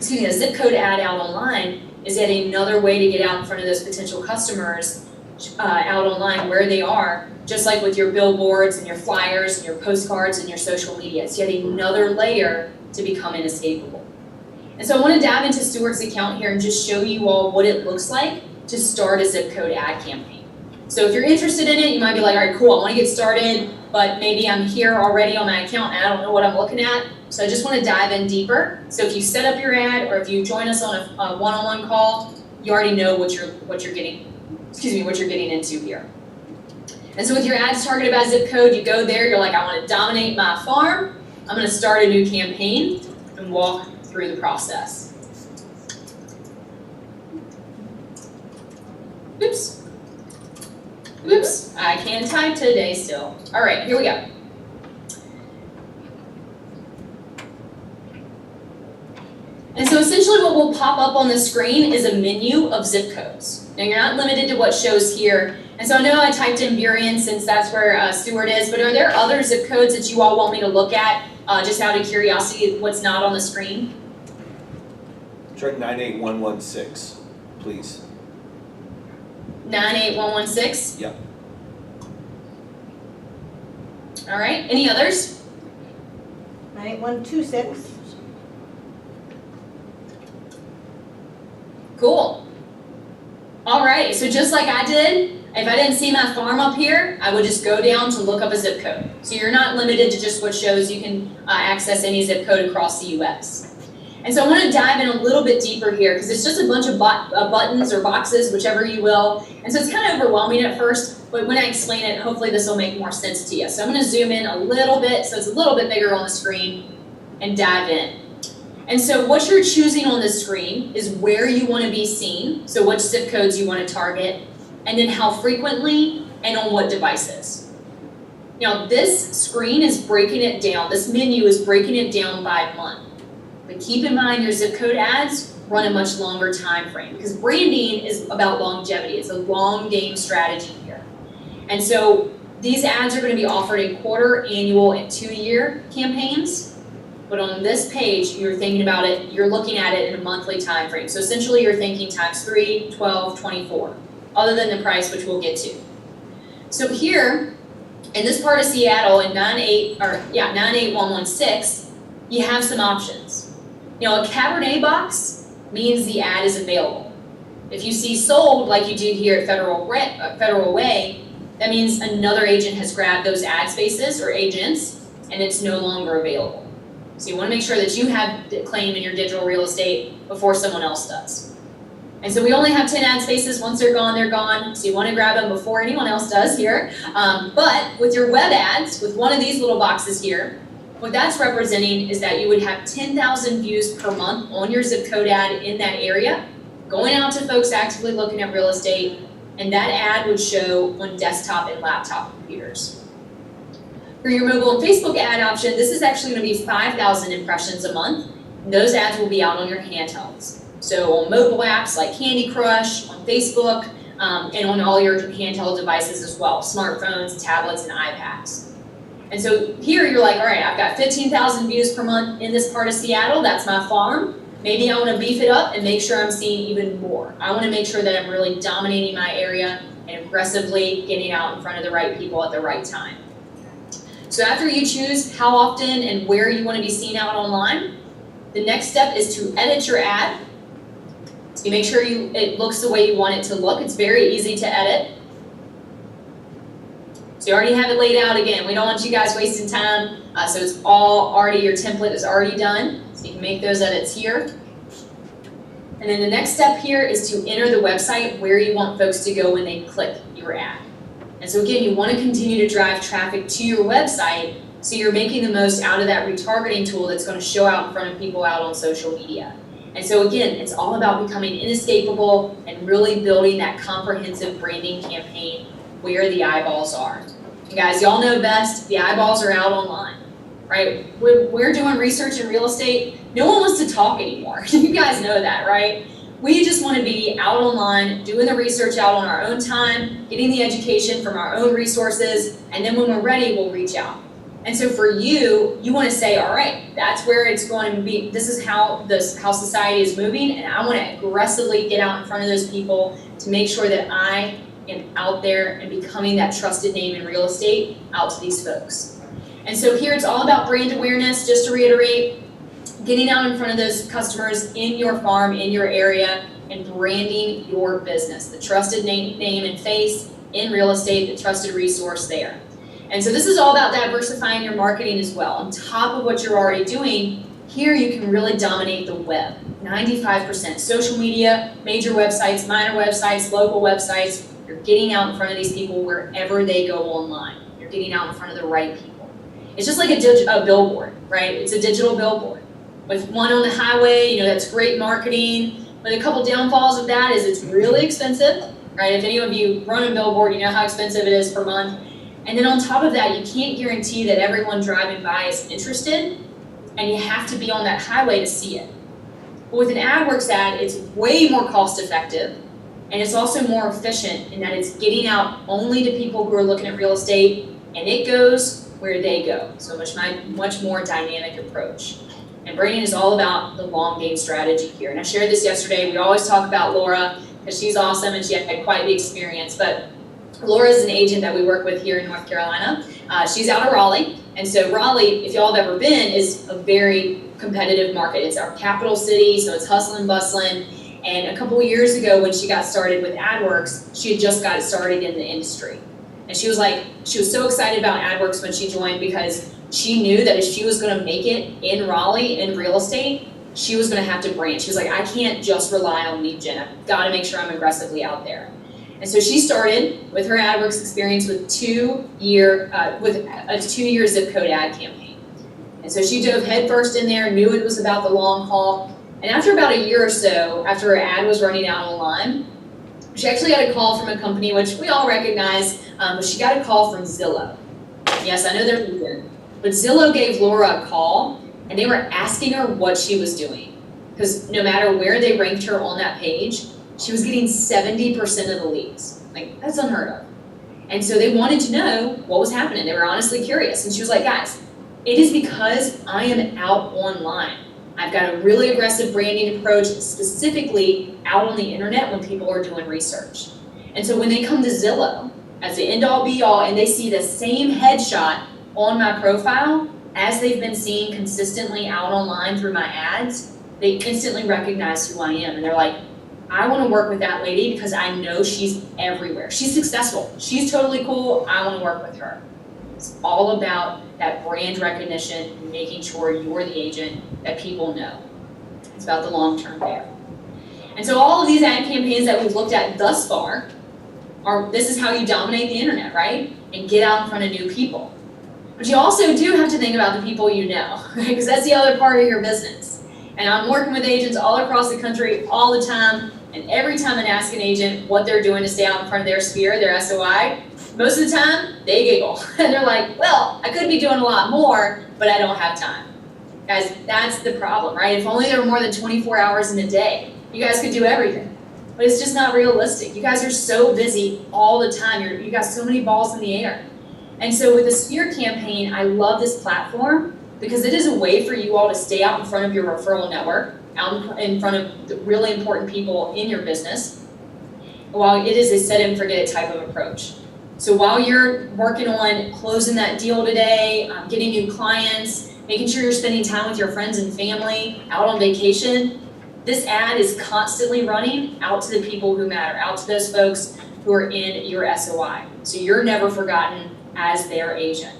a zip code ad out online is yet another way to get out in front of those potential customers out online where they are, just like with your billboards and your flyers and your postcards and your social media. It's yet another layer to become inescapable. And so I want to dive into Stuart's account here and just show you all what it looks like to start a zip code ad campaign. So if you're interested in it, you might be like, all right, cool, I want to get started, but maybe I'm here already on my account and I don't know what I'm looking at. So I just want to dive in deeper. So if you set up your ad or if you join us on a one-on-one call, you already know what you're getting into here. And so with your ads targeted by zip code, you go there, you're like, I want to dominate my farm. I'm going to start a new campaign and walk through the process. Oops. Oops, I can't type today still. All right, here we go. And so essentially what will pop up on the screen is a menu of zip codes. Now you're not limited to what shows here. And so I know I typed in Burien since that's where Stuart is, but are there other zip codes that you all want me to look at just out of curiosity, what's not on the screen? Try 98116, please. 98116? Yep. All right, any others? 98126. Cool. All right, so just like I did, if I didn't see my farm up here, I would just go down to look up a zip code. So you're not limited to just what shows. You can access any zip code across the US. And so I want to dive in a little bit deeper here because it's just a bunch of buttons or boxes, whichever you will. And so it's kind of overwhelming at first, but when I explain it, hopefully this will make more sense to you. So I'm going to zoom in a little bit so it's a little bit bigger on the screen and dive in. And so what you're choosing on the screen is where you want to be seen, so which zip codes you want to target, and then how frequently and on what devices. Now this screen is breaking it down, this menu is breaking it down by month. But keep in mind your zip code ads run a much longer time frame because branding is about longevity. It's a long game strategy here. And so these ads are going to be offered in quarter, annual, and 2-year campaigns. But on this page, you're thinking about it, you're looking at it in a monthly time frame. So essentially you're thinking times 3, 12, 24, other than the price, which we'll get to. So here, in this part of Seattle in 98116, you have some options. Now a Cabernet box means the ad is available. If you see sold like you did here at Federal Way, that means another agent has grabbed those ad spaces or agents and it's no longer available. So you want to make sure that you have the claim in your digital real estate before someone else does. And so we only have 10 ad spaces. Once they're gone, they're gone. So you want to grab them before anyone else does here. But with your web ads, with one of these little boxes here, what that's representing is that you would have 10,000 views per month on your zip code ad in that area, going out to folks actively looking at real estate, and that ad would show on desktop and laptop computers. For your mobile and Facebook ad option, this is actually going to be 5,000 impressions a month. And those ads will be out on your handhelds. So on mobile apps like Candy Crush, on Facebook, and on all your handheld devices as well, smartphones, tablets, and iPads. And so here you're like, all right, I've got 15,000 views per month in this part of Seattle. That's my farm. Maybe I want to beef it up and make sure I'm seeing even more. I want to make sure that I'm really dominating my area and aggressively getting out in front of the right people at the right time. So after you choose how often and where you want to be seen out online, the next step is to edit your ad. So you make sure it looks the way you want it to look. It's very easy to edit. So you already have it laid out again. We don't want you guys wasting time. So it's all already, your template is already done. So you can make those edits here. And then the next step here is to enter the website where you want folks to go when they click your ad. And so again, you want to continue to drive traffic to your website so you're making the most out of that retargeting tool that's going to show out in front of people out on social media. And so again, it's all about becoming inescapable and really building that comprehensive branding campaign where the eyeballs are. And guys, y'all know best, the eyeballs are out online, right? When we're doing research in real estate, no one wants to talk anymore. You guys know that, right? We just want to be out online, doing the research out on our own time, getting the education from our own resources, and then when we're ready, we'll reach out. And so for you, you want to say, all right, that's where it's going to be. This is how society is moving, and I want to aggressively get out in front of those people to make sure that I am out there and becoming that trusted name in real estate out to these folks. And so here it's all about brand awareness, just to reiterate, getting out in front of those customers in your farm, in your area, and branding your business, the trusted name and face in real estate, the trusted resource there. And so this is all about diversifying your marketing as well. On top of what you're already doing, here you can really dominate the web. 95% social media, major websites, minor websites, local websites. You're getting out in front of these people wherever they go online. You're getting out in front of the right people. It's just like a billboard, right? It's a digital billboard. With one on the highway, that's great marketing. But a couple downfalls of that is it's really expensive, right? If any of you run a billboard, you know how expensive it is per month. And then on top of that, you can't guarantee that everyone driving by is interested, and you have to be on that highway to see it. But with an Adwerx ad, it's way more cost effective, and it's also more efficient in that it's getting out only to people who are looking at real estate, and it goes where they go. So much more dynamic approach. And branding is all about the long game strategy here. And I shared this yesterday. We always talk about Laura because she's awesome and she had quite the experience. But Laura is an agent that we work with here in North Carolina. She's out of Raleigh. And so Raleigh, if y'all have ever been, is a very competitive market. It's our capital city, so it's hustling, bustling. And a couple of years ago when she got started with Adwerx, she had just got started in the industry. And she was so excited about Adwerx when she joined because she knew that if she was gonna make it in Raleigh in real estate, she was gonna have to brand. She was like, I can't just rely on lead gen. I've gotta make sure I'm aggressively out there. And so she started with her Adwerx experience with a 2-year zip code ad campaign. And so she dove headfirst in there, knew it was about the long haul. And after about a year or so, after her ad was running out online, she actually got a call from a company which we all recognize, but she got a call from Zillow. Yes, I know they're vegan, but Zillow gave Laura a call and they were asking her what she was doing. Because no matter where they ranked her on that page, she was getting 70% of the leads. Like, that's unheard of. And so they wanted to know what was happening. They were honestly curious. And she was like, guys, it is because I am out online. I've got a really aggressive branding approach, specifically out on the internet when people are doing research. And so when they come to Zillow as the end-all be-all and they see the same headshot on my profile as they've been seeing consistently out online through my ads, they instantly recognize who I am. And they're like, I want to work with that lady because I know she's everywhere. She's successful. She's totally cool. I want to work with her. It's all about that brand recognition and making sure you're the agent that people know. It's about the long-term there. And so all of these ad campaigns that we've looked at thus far this is how you dominate the internet, right? And get out in front of new people. But you also do have to think about the people you know, right? Because that's the other part of your business. And I'm working with agents all across the country all the time. And every time I ask an agent what they're doing to stay out in front of their sphere, their SOI, most of the time, they giggle. And they're like, well, I could be doing a lot more, but I don't have time. Guys, that's the problem, right? If only there were more than 24 hours in a day, you guys could do everything. But it's just not realistic. You guys are so busy all the time. You got so many balls in the air. And so with the Sphere campaign, I love this platform because it is a way for you all to stay out in front of your referral network, out in front of the really important people in your business, while it is a set and forget it type of approach. So while you're working on closing that deal today, getting new clients, making sure you're spending time with your friends and family, out on vacation, this ad is constantly running out to the people who matter, out to those folks who are in your SOI. So you're never forgotten as their agent.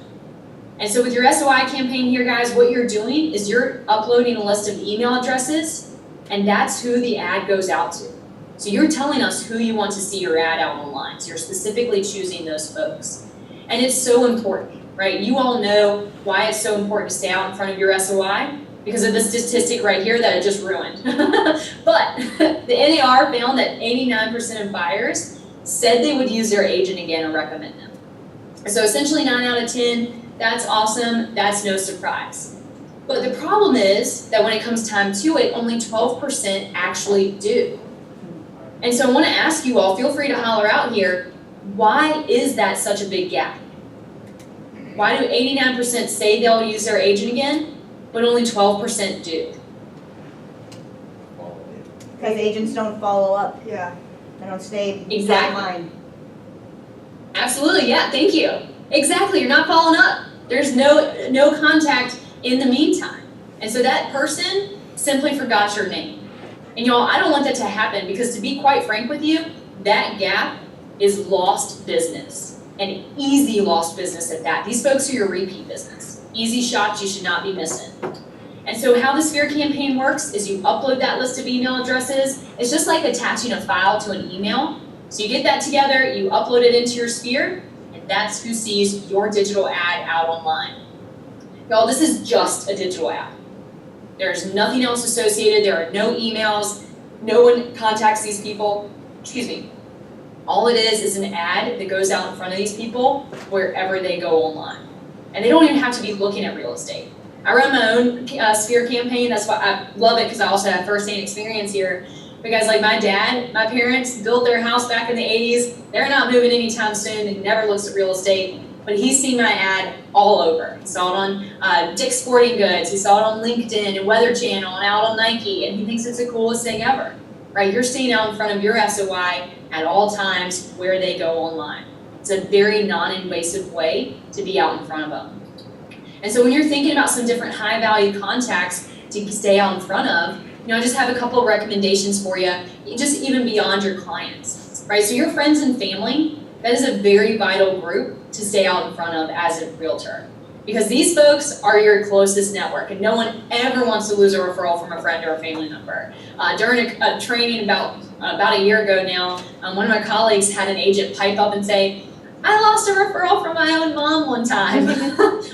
And so with your SOI campaign here, guys, what you're doing is you're uploading a list of email addresses, and that's who the ad goes out to. So you're telling us who you want to see your ad out online. So you're specifically choosing those folks. And it's so important, right? You all know why it's so important to stay out in front of your SOI because of the statistic right here that I just ruined. But the NAR found that 89% of buyers said they would use their agent again or recommend them. So essentially 9 out of 10, that's awesome, that's no surprise. But the problem is that when it comes time to it, only 12% actually do. And so I want to ask you all, feel free to holler out here, why is that such a big gap? Why do 89% say they'll use their agent again, but only 12% do? Because agents don't follow up. Yeah. They don't stay Exactly. behind. Absolutely, yeah, thank you. Exactly, you're not following up. There's no contact in the meantime. And so that person simply forgot your name. And y'all, I don't want that to happen because to be quite frank with you, that gap is lost business. And easy lost business at that. These folks are your repeat business. Easy shots you should not be missing. And so how the Sphere campaign works is you upload that list of email addresses. It's just like attaching a file to an email. So you get that together, you upload it into your Sphere, and that's who sees your digital ad out online. Y'all, this is just a digital ad. There's nothing else associated. There are no emails. No one contacts these people. Excuse me. All it is an ad that goes out in front of these people wherever they go online. And they don't even have to be looking at real estate. I run my own Sphere campaign. That's why I love it because I also have firsthand experience here. Because like my parents built their house back in the 80s. They're not moving anytime soon. They never looks at real estate. but he's seen my ad all over. He saw it on Dick's Sporting Goods, he saw it on LinkedIn and Weather Channel and out on Nike, and he thinks it's the coolest thing ever, right? You're staying out in front of your SOI at all times where they go online. It's a very non-invasive way to be out in front of them. And so when you're thinking about some different high-value contacts to stay out in front of, I just have a couple of recommendations for you, just even beyond your clients, right? So your friends and family, that is a very vital group to stay out in front of as a realtor. Because these folks are your closest network, and no one ever wants to lose a referral from a friend or a family member. During a training about a year ago now, one of my colleagues had an agent pipe up and say, I lost a referral from my own mom one time,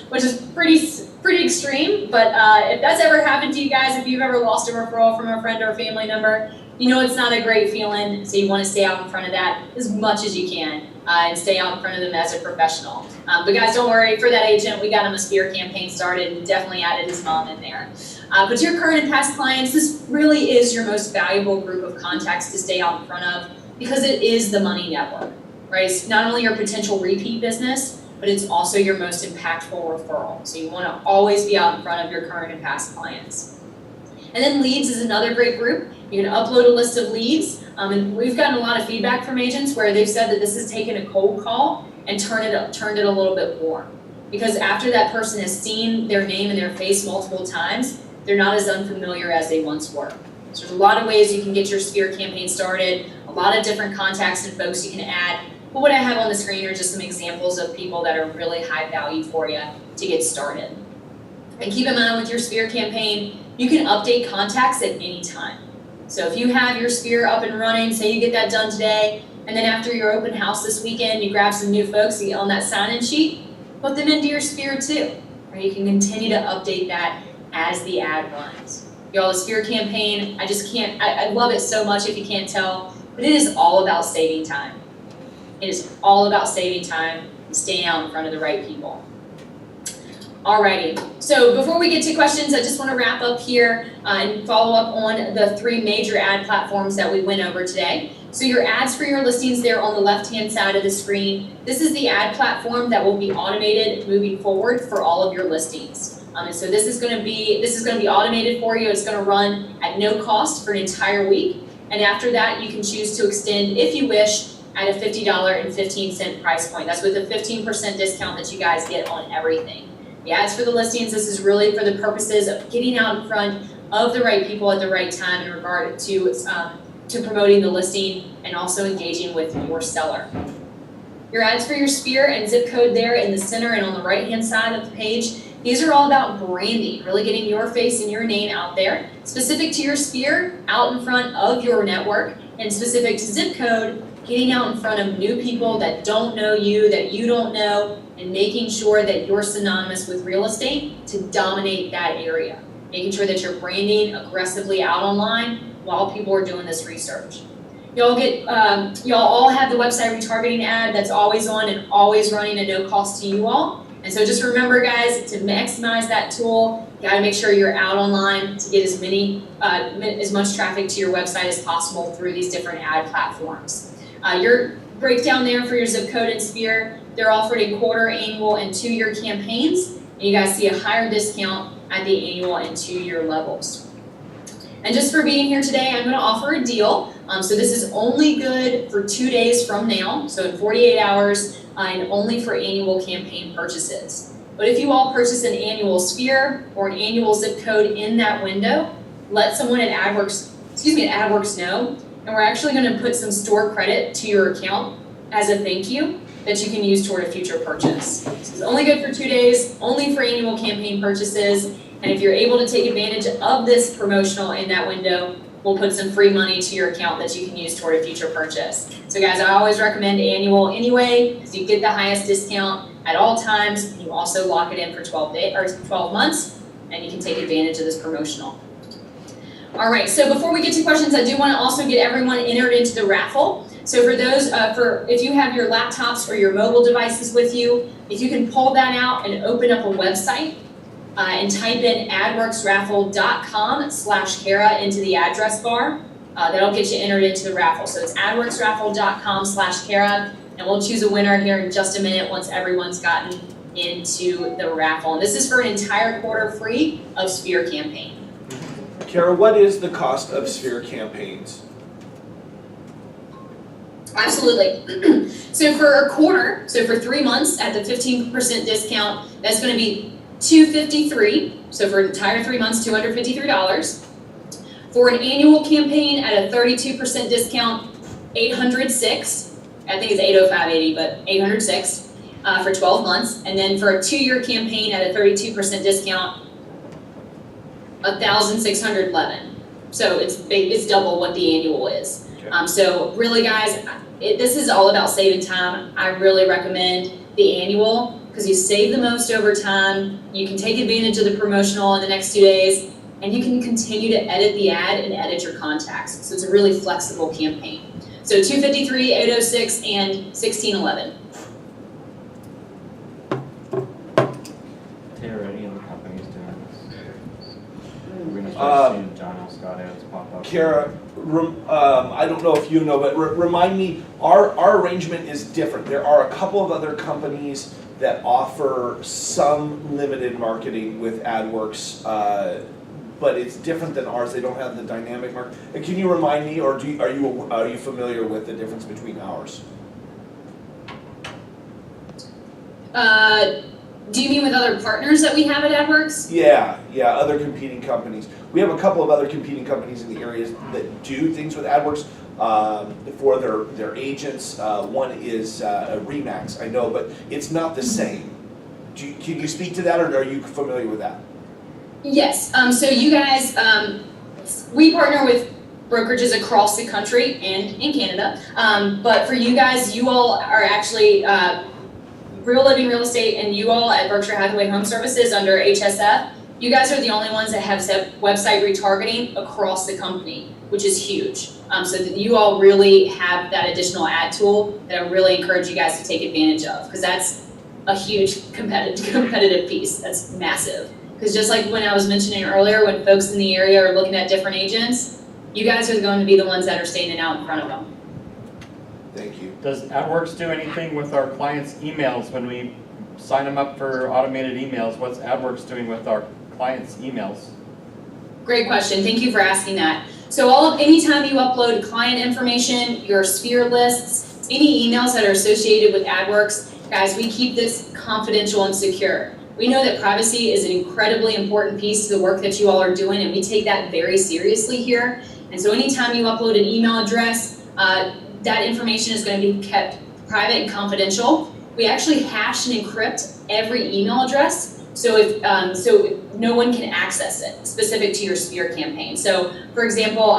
which is pretty extreme, but if that's ever happened to you guys, if you've ever lost a referral from a friend or a family member, you know it's not a great feeling, so you want to stay out in front of that as much as you can and stay out in front of them as a professional. But guys, don't worry, for that agent, we got him a spear campaign started and definitely added his mom in there. But to your current and past clients, this really is your most valuable group of contacts to stay out in front of because it is the money network, right? It's not only your potential repeat business, but it's also your most impactful referral. So you want to always be out in front of your current and past clients. And then leads is another great group. You can upload a list of leads, and we've gotten a lot of feedback from agents where they've said that this has taken a cold call and turned it a little bit warm. Because after that person has seen their name and their face multiple times, they're not as unfamiliar as they once were. So there's a lot of ways you can get your spear campaign started, a lot of different contacts and folks you can add. But what I have on the screen are just some examples of people that are really high value for you to get started. And keep in mind with your spear campaign, you can update contacts at any time. So if you have your spear up and running, say you get that done today, and then after your open house this weekend, you grab some new folks you get on that sign-in sheet, put them into your spear too. Right? You can continue to update that as the ad runs. Y'all, the spear campaign, I love it so much if you can't tell, but it is all about saving time. It is all about saving time and staying out in front of the right people. Alrighty, so before we get to questions, I just want to wrap up here and follow up on the 3 major ad platforms that we went over today. So your ads for your listings there on the left-hand side of the screen. This is the ad platform that will be automated moving forward for all of your listings. And so this is going to be automated for you. It's going to run at no cost for an entire week, and after that, you can choose to extend if you wish at a $50.15 price point. That's with a 15% discount that you guys get on everything. The ads for the listings, this is really for the purposes of getting out in front of the right people at the right time in regard to promoting the listing and also engaging with your seller. Your ads for your spear and zip code there in the center and on the right-hand side of the page, these are all about branding, really getting your face and your name out there, specific to your spear, out in front of your network, and specific to zip code, getting out in front of new people that don't know you, that you don't know, and making sure that you're synonymous with real estate to dominate that area. Making sure that you're branding aggressively out online while people are doing this research. Y'all all have the website retargeting ad that's always on and always running at no cost to you all. And so just remember, guys, to maximize that tool, you gotta make sure you're out online to get as much traffic to your website as possible through these different ad platforms. Your breakdown there for your zip code and spear, they're offered in quarter, annual, and 2-year campaigns. And you guys see a higher discount at the annual and 2-year levels. And just for being here today, I'm gonna offer a deal. So this is only good for 2 days from now, so in 48 hours, and only for annual campaign purchases. But if you all purchase an annual sphere or an annual zip code in that window, let someone at Adwerx know, and we're actually gonna put some store credit to your account as a thank you that you can use toward a future purchase. This is only good for 2 days, only for annual campaign purchases, and if you're able to take advantage of this promotional in that window, we'll put some free money to your account that you can use toward a future purchase. So guys, I always recommend annual anyway, because you get the highest discount at all times, and you also lock it in for 12 months, and you can take advantage of this promotional. All right, so before we get to questions, I do want to also get everyone entered into the raffle. So for those, if you have your laptops or your mobile devices with you, if you can pull that out and open up a website and type in adwerxraffle.com/Kara into the address bar, that'll get you entered into the raffle. So it's adwerxraffle.com/Kara. And we'll choose a winner here in just a minute once everyone's gotten into the raffle. And this is for an entire quarter free of Sphere campaign. Kara, what is the cost of Sphere campaigns? Absolutely. So for a quarter, so for 3 months at the 15% discount, that's going to be $253. So for an entire 3 months, $253. For an annual campaign at a 32% discount, $806. I think it's $805.80, but $806 for 12 months. And then for a 2-year campaign at a 32% discount, $1,611. So it's double what the annual is. Okay. So really, guys, this is all about saving time. I really recommend the annual because you save the most over time. You can take advantage of the promotional in the next 2 days, and you can continue to edit the ad and edit your contacts. So it's a really flexible campaign. So 253, 806, and 1611. Are any other companies doing this? We're gonna start seeing John L. Scott ads pop up. Kara, I don't know if you know, but remind me, our arrangement is different. There are a couple of other companies that offer some limited marketing with Adwerx, but it's different than ours. They don't have the dynamic market. And can you remind me, or are you familiar with the difference between ours? Do you mean with other partners that we have at Adwerx? Yeah, other competing companies. We have a couple of other competing companies in the areas that do things with Adwerx for their agents. One is Remax, I know, but it's not the same. Can you speak to that, or are you familiar with that? Yes. So you guys, we partner with brokerages across the country and in Canada. But for you guys, you all are actually Real Living Real Estate, and you all at Berkshire Hathaway HomeServices under HSF, you guys are the only ones that have website retargeting across the company, which is huge. So that you all really have that additional ad tool that I really encourage you guys to take advantage of, because that's a huge competitive piece. That's massive. Because just like when I was mentioning earlier, when folks in the area are looking at different agents, you guys are going to be the ones that are standing out in front of them. Thank you. Does Adwerx do anything with our clients' emails when we sign them up for automated emails? What's Adwerx doing with our clients' emails? Great question. Thank you for asking that. So anytime you upload client information, your Sphere lists, any emails that are associated with Adwerx, guys, we keep this confidential and secure. We know that privacy is an incredibly important piece to the work that you all are doing, and we take that very seriously here. And so anytime you upload an email address, that information is going to be kept private and confidential. We actually hash and encrypt every email address, so no one can access it, specific to your Sphere campaign. So, for example,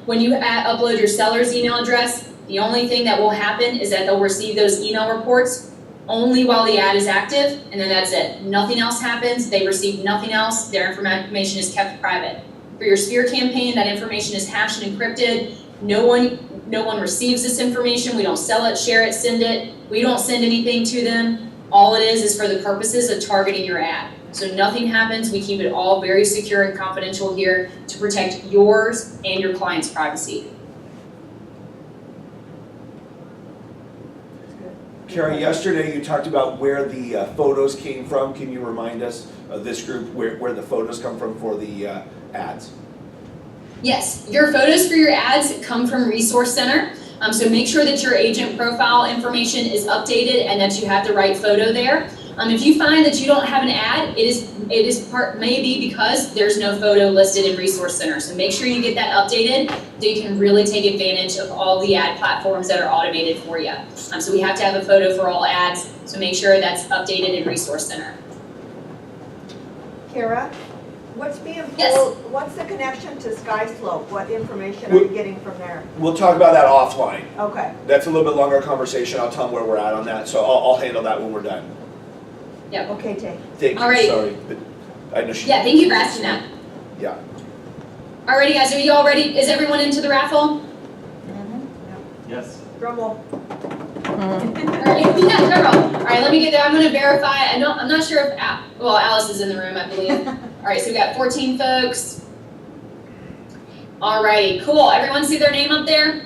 when you upload your seller's email address, the only thing that will happen is that they'll receive those email reports only while the ad is active, and then that's it. Nothing else happens. They receive nothing else. Their information is kept private. For your Sphere campaign, that information is hashed and encrypted. No one receives this information. We don't sell it, share it, send it. We don't send anything to them. All it is for the purposes of targeting your ad. So nothing happens. We keep it all very secure and confidential here to protect yours and your client's privacy. Kara, yesterday you talked about where the photos came from. Can you remind us, this group, where the photos come from for the ads? Yes, your photos for your ads come from Resource Center. So make sure that your agent profile information is updated and that you have the right photo there. If you find that you don't have an ad, maybe because there's no photo listed in Resource Center. So make sure you get that updated so you can really take advantage of all the ad platforms that are automated for you. So we have to have a photo for all ads, so make sure that's updated in Resource Center. Kara, what's being pulled, Yes. what's the connection to SkySlope? What information are you getting from there? We'll talk about that offline. Okay. That's a little bit longer conversation. I'll tell them where we're at on that. So I'll handle that when we're done. Yep. Okay, Tay. Thank you, Alrighty. sorry. But I know she. Yeah, thank you for asking that. Yeah. Alrighty guys, are you all ready? Is everyone into the raffle? Yes. Drum roll. Alright, yeah, girl. Alright, let me get there. I'm gonna verify. I'm not sure if Alice is in the room, I believe. Alright, so we got 14 folks. Alrighty, cool. Everyone see their name up there?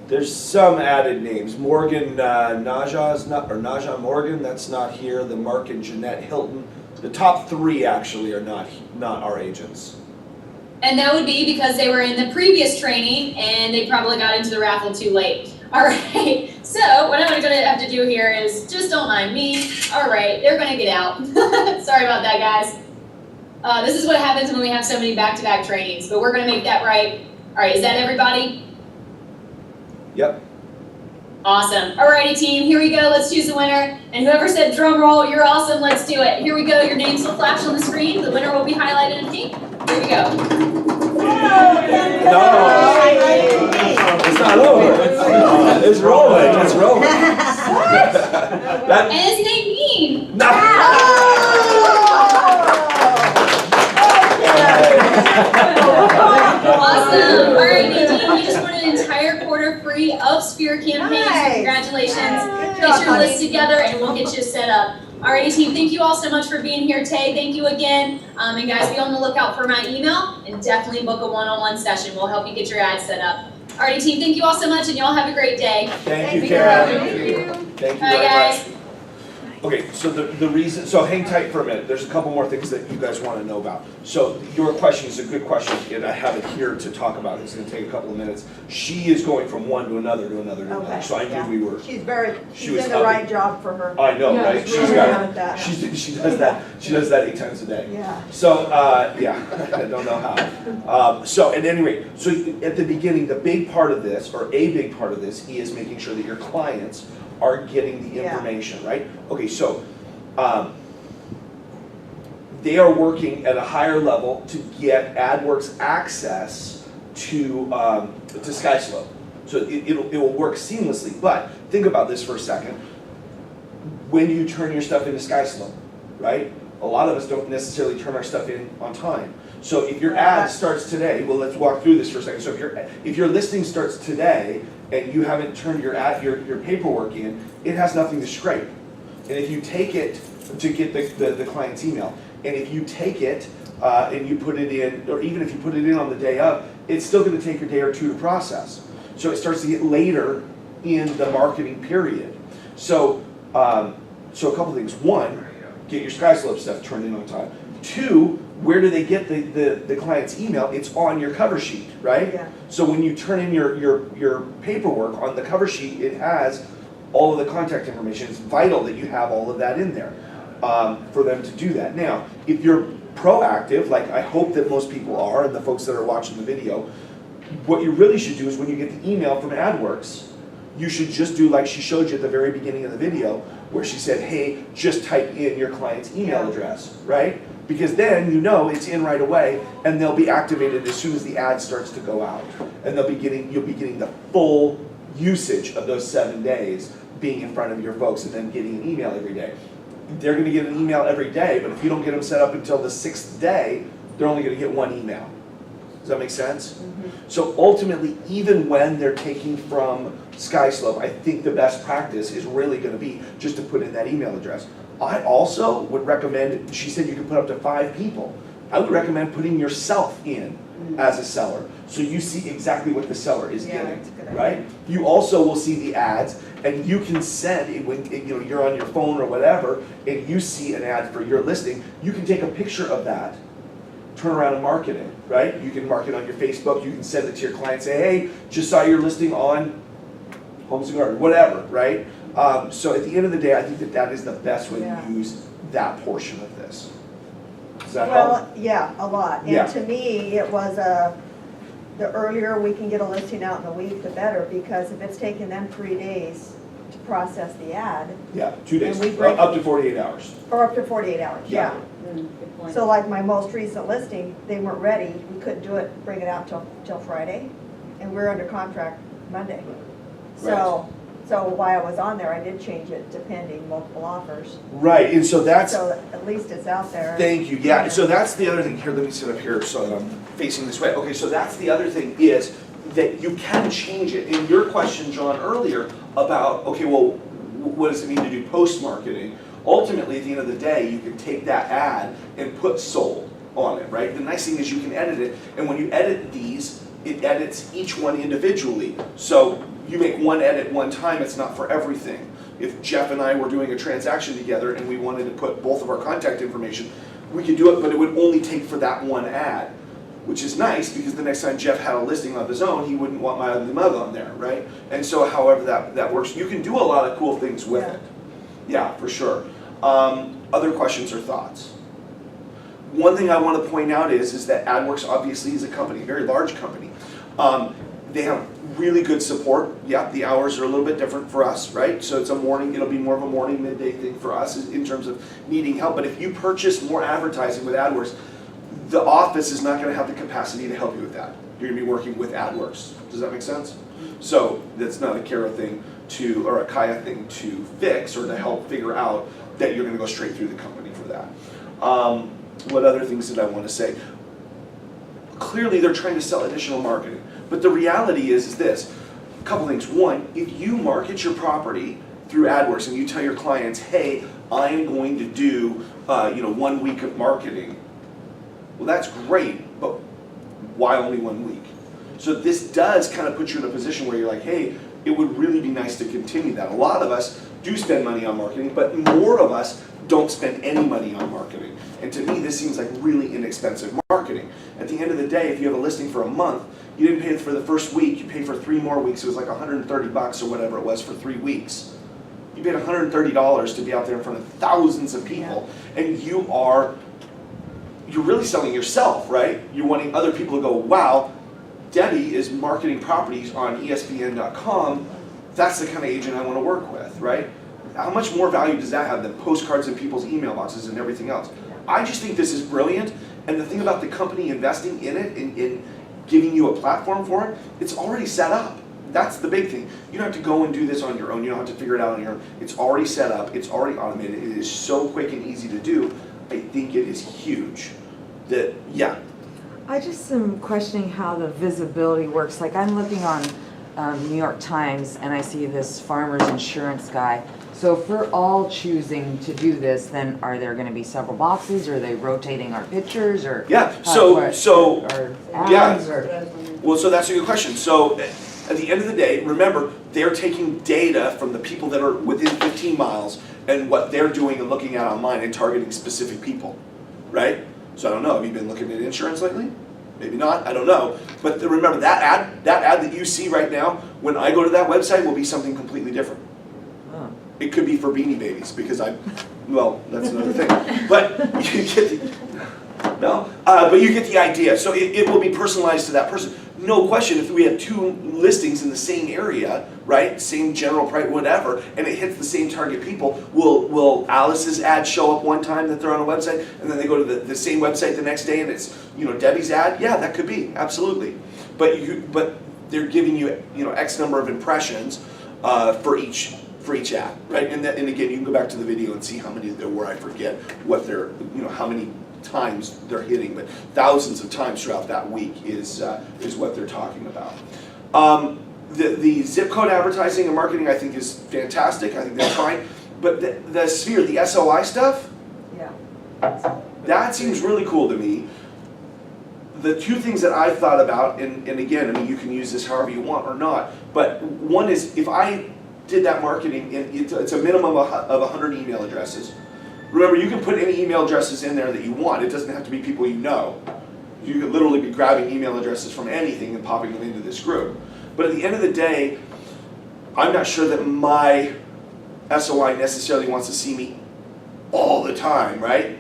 There's some added names. Morgan Naja's not, or Naja Morgan, that's not here. The Mark and Jeanette Hilton. The top 3 actually are not our agents. And that would be because they were in the previous training and they probably got into the raffle too late. All right, so what I'm gonna have to do here is, just don't mind me. All right, they're gonna get out. Sorry about that, guys. This is what happens when we have so many back-to-back trainings, but we're gonna make that right. All right, is that everybody? Yep. Awesome. Alrighty, team, here we go. Let's choose the winner. And whoever said drum roll, you're awesome. Let's do it. Here we go. Your names will flash on the screen. The winner will be highlighted in pink. Here we go. No, it's not over. It's rolling. It's rolling. And it's Nadine. No. Awesome. Alright, Nadine, you just won an entire quarter free of Sphere campaigns. Nice. Congratulations. Good Get job, your honey. list together and we'll get you set up. Alrighty, team, thank you all so much for being here today. Thank you again. And guys, be on the lookout for my email and definitely book a one-on-one session. We'll help you get your ads set up. Alrighty, team, thank you all so much and y'all have a great day. Thank you, Karen. Thank you. Thank you Bye, very guys. much. Okay, so the reason, so hang tight for a minute. There's a couple more things that you guys want to know about. So your question is a good question, and I have it here to talk about. It's going to take a couple of minutes. She is going from one to another to another to another. Okay, So I yeah. knew we were. She's was in the up right in- job for her. I know, Yeah, right? she's She's really got. good at that. She does that. She does that 8 times a day. Yeah. So, yeah, I don't know how. So at any rate, so at the beginning, the big part of this, or a big part of this, is making sure that your clients are getting the Yeah. information, right? Okay, so they are working at a higher level to get Adwerx access to SkySlope. So it will work seamlessly, but think about this for a second. When do you turn your stuff into SkySlope, right? A lot of us don't necessarily turn our stuff in on time. So if your ad starts today, well, let's walk through this for a second. So if your listing starts today and you haven't turned your paperwork in, it has nothing to scrape. And if you take it to get the client's email, and if you take it and you put it in, or even if you put it in on the day of, it's still going to take a day or two to process. So it starts to get later in the marketing period. So, so a couple things. One, get your SkySlope stuff turned in on time. Two, where do they get the client's email? It's on your cover sheet, right? Yeah. So when you turn in your paperwork on the cover sheet, it has all of the contact information. It's vital that you have all of that in there for them to do that. Now, if you're proactive, like I hope that most people are, and the folks that are watching the video, what you really should do is when you get the email from Adwerx, you should just do like she showed you at the very beginning of the video, where she said, hey, just type in your client's email address, right? Because then you know it's in right away, and they'll be activated as soon as the ad starts to go out. And you'll be getting the full usage of those 7 days being in front of your folks and then getting an email every day. They're going to get an email every day, but if you don't get them set up until the 6th day, they're only going to get one email. Does that make sense? Mm-hmm. So ultimately, even when they're taking from SkySlope, I think the best practice is really going to be just to put in that email address. I also would recommend, she said you can put up to 5 people. I would recommend putting yourself in as a seller, so you see exactly what the seller is getting, that's a good idea. right? You also will see the ads, and you can send it when you're on your phone or whatever, and you see an ad for your listing. You can take a picture of that, turn around and market it, right? You can market on your Facebook. You can send it to your client, say, hey, just saw your listing on Homes and Garden, whatever, right? So at the end of the day, I think that is the best way to use that portion of this. Does that help? Well, yeah, a lot. Yeah. And to me, it was the earlier we can get a listing out in a week, the better, because if it's taking them 3 days to process the ad, Yeah, 2 days, And we break- up to 48 hours. or up to 48 hours, Yeah. Good point. So like my most recent listing, they weren't ready, we couldn't do it, bring it out till Friday, and we're under contract Monday. So while I was on there, I did change it to pending multiple offers, Right, and so that's, so at least it's out there. thank you, yeah, so that's the other thing, here, let me sit up here so that I'm facing this way. Okay, so that's the other thing is that you can change it. In your question, John, earlier about, okay, well, what does it mean to do post-marketing? Ultimately, at the end of the day, you can take that ad and put sold on it, right? The nice thing is you can edit it, and when you edit these, it edits each one individually. So you make one edit one time, it's not for everything. If Jeff and I were doing a transaction together and we wanted to put both of our contact information, we could do it, but it would only take for that one ad, which is nice because the next time Jeff had a listing of his own, he wouldn't want my ugly mug on there, right? And so however that works, you can do a lot of cool things with it. Yeah, for sure. Other questions or thoughts? One thing I want to point out is that Adwerx obviously is a company, a very large company. They have really good support. Yeah, the hours are a little bit different for us, right? So it's a morning, it'll be more of a morning, midday thing for us in terms of needing help. But if you purchase more advertising with Adwerx, the office is not going to have the capacity to help you with that. You're going to be working with Adwerx. Does that make sense? So that's not a Kara thing or a Kaya thing to fix or to help figure out that you're going to go straight through the company for that. What other things did I want to say? Clearly they're trying to sell additional marketing, but the reality is this. A couple things. One, if you market your property through Adwerx and you tell your clients, hey, I'm going to do 1 week of marketing, well, that's great, but why only 1 week? So this does kind of put you in a position where you're like, hey, it would really be nice to continue that. A lot of us do spend money on marketing, but more of us don't spend any money on marketing. And to me, this seems like really inexpensive marketing. At the end of the day, if you have a listing for a month, you didn't pay for the first week, you paid for 3 more weeks. It was like $130 or whatever it was for 3 weeks. You paid $130 to be out there in front of thousands of people, and you're really selling yourself, right? You're wanting other people to go, wow, Debbie is marketing properties on ESPN.com. That's the kind of agent I want to work with, right? How much more value does that have than postcards in people's email boxes and everything else? I just think this is brilliant, and the thing about the company investing in it, in giving you a platform for it, it's already set up. That's the big thing. You don't have to go and do this on your own. You don't have to figure it out on your own. It's already set up. It's already automated. It is so quick and easy to do. I think it is huge. I just am questioning how the visibility works. Like I'm looking on New York Times and I see this farmer's insurance guy. So if we're all choosing to do this, then are there going to be several boxes? Are they rotating our pictures or so ads, or? Well, so that's a good question. So at the end of the day, remember, they're taking data from the people that are within 15 miles and what they're doing and looking at online and targeting specific people, right? So I don't know, have you been looking at insurance lately? Maybe not, I don't know. But remember, that ad that you see right now, when I go to that website, will be something completely different. Oh. It could be for Beanie Babies, because well, that's another thing. But you get but you get the idea. So it will be personalized to that person. No question, if we have 2 listings in the same area, right, same general price, whatever, and it hits the same target people, will Alice's ad show up one time that they're on a website, and then they go to the same website the next day and it's Debbie's ad? Yeah, that could be, absolutely. But they're giving you X number of impressions for each ad, right? And again, you can go back to the video and see how many there were. I forget what they're how many times they're hitting, but thousands of times throughout that week is what they're talking about. The zip code advertising and marketing I think is fantastic. I think that's fine. But the sphere, the SOI stuff, that seems really cool to me. The 2 things that I thought about, and again, I mean, you can use this however you want or not, but one is if I did that marketing, it's a minimum of 100 email addresses. Remember, you can put any email addresses in there that you want. It doesn't have to be people you know. You could literally be grabbing email addresses from anything and popping them into this group. But at the end of the day, I'm not sure that my SOI necessarily wants to see me all the time, right?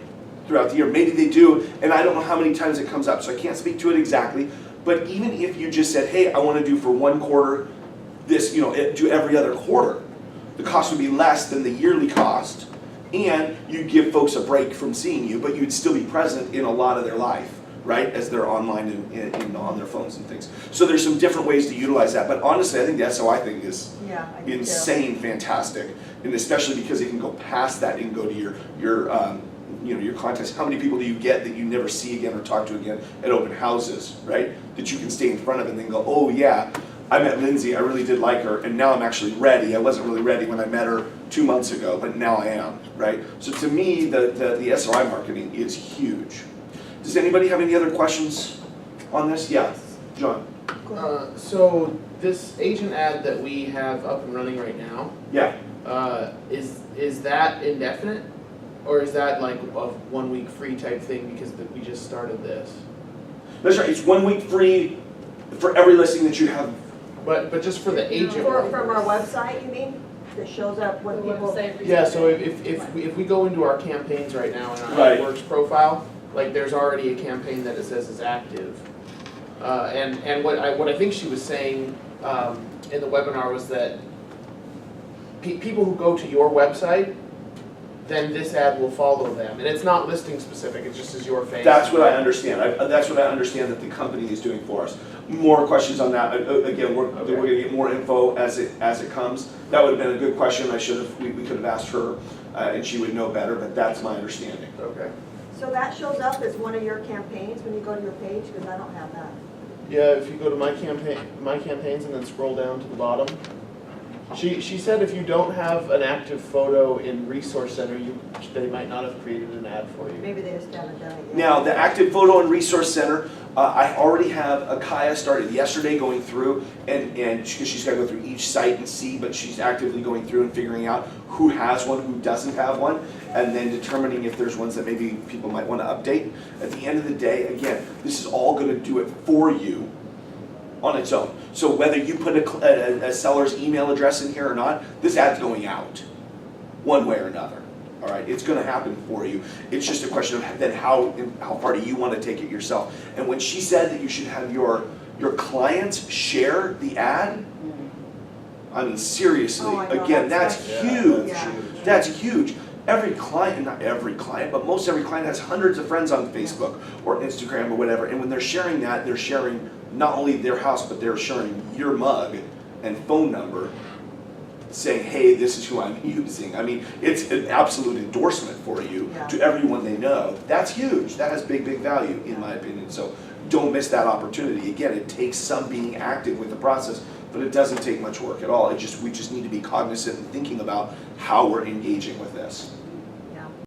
Throughout the year. Maybe they do, and I don't know how many times it comes up, so I can't speak to it exactly. But even if you just said, hey, I want to do for 1 quarter this, do every other quarter, the cost would be less than the yearly cost. And you give folks a break from seeing you, but you'd still be present in a lot of their life, right? As they're online and on their phones and things. So there's some different ways to utilize that. But honestly, I think the SOI thing is insane, fantastic, and especially because it can go past that and go to your contest. How many people do you get that you never see again or talk to again at open houses, right? That you can stay in front of and then go, oh yeah, I met Lindsay, I really did like her, and now I'm actually ready. I wasn't really ready when I met her 2 months ago, but now I am, right? So to me, the SOI marketing is huge. Does anybody have any other questions on this? Yeah, John. So this agent ad that we have up and running right now, Yeah, is that indefinite? Or is that like a 1 week free type thing because we just started this? that's right, it's 1 week free for every listing that you have. But just for the agent. From our website, you mean? That shows up when people. Yeah, so if we go into our campaigns right now in our Right. Adwerx profile, like there's already a campaign that it says is active. And what I think she was saying in the webinar was that people who go to your website, then this ad will follow them. And it's not listing specific, it just is your face. That's what I understand. That's what I understand that the company is doing for us. More questions on that. Again, we're gonna get more info as it comes. That would have been a good question. We could have asked her, and she would know better, but that's my understanding. Okay. So that shows up as one of your campaigns when you go to your page, because I don't have that. Yeah, if you go to my campaigns and then scroll down to the bottom. She said if you don't have an active photo in Resource Center, they might not have created an ad for you. Maybe they just haven't done it yet. Now, the Active Photo and Resource Center, I already have Akaya started yesterday going through, and because she's got to go through each site and see, but she's actively going through and figuring out who has one, who doesn't have one, and then determining if there's ones that maybe people might want to update. At the end of the day, again, this is all going to do it for you on its own. So whether you put a seller's email address in here or not, this ad's going out one way or another. All right, it's going to happen for you. It's just a question of then how far do you want to take it yourself. And when she said that you should have your clients share the ad, I mean seriously, Oh, I know, again, that's huge. Yeah. That's huge. Every client, not every client, but most every client has hundreds of friends on Facebook or Instagram or whatever. And when they're sharing that, they're sharing not only their house, but they're sharing your mug and phone number saying, hey, this is who I'm using. I mean, it's an absolute endorsement for you to everyone they know. That's huge. That has big, big value, in my opinion. So don't miss that opportunity. Again, it takes some being active with the process, but it doesn't take much work at all. We just need to be cognizant and thinking about how we're engaging with this.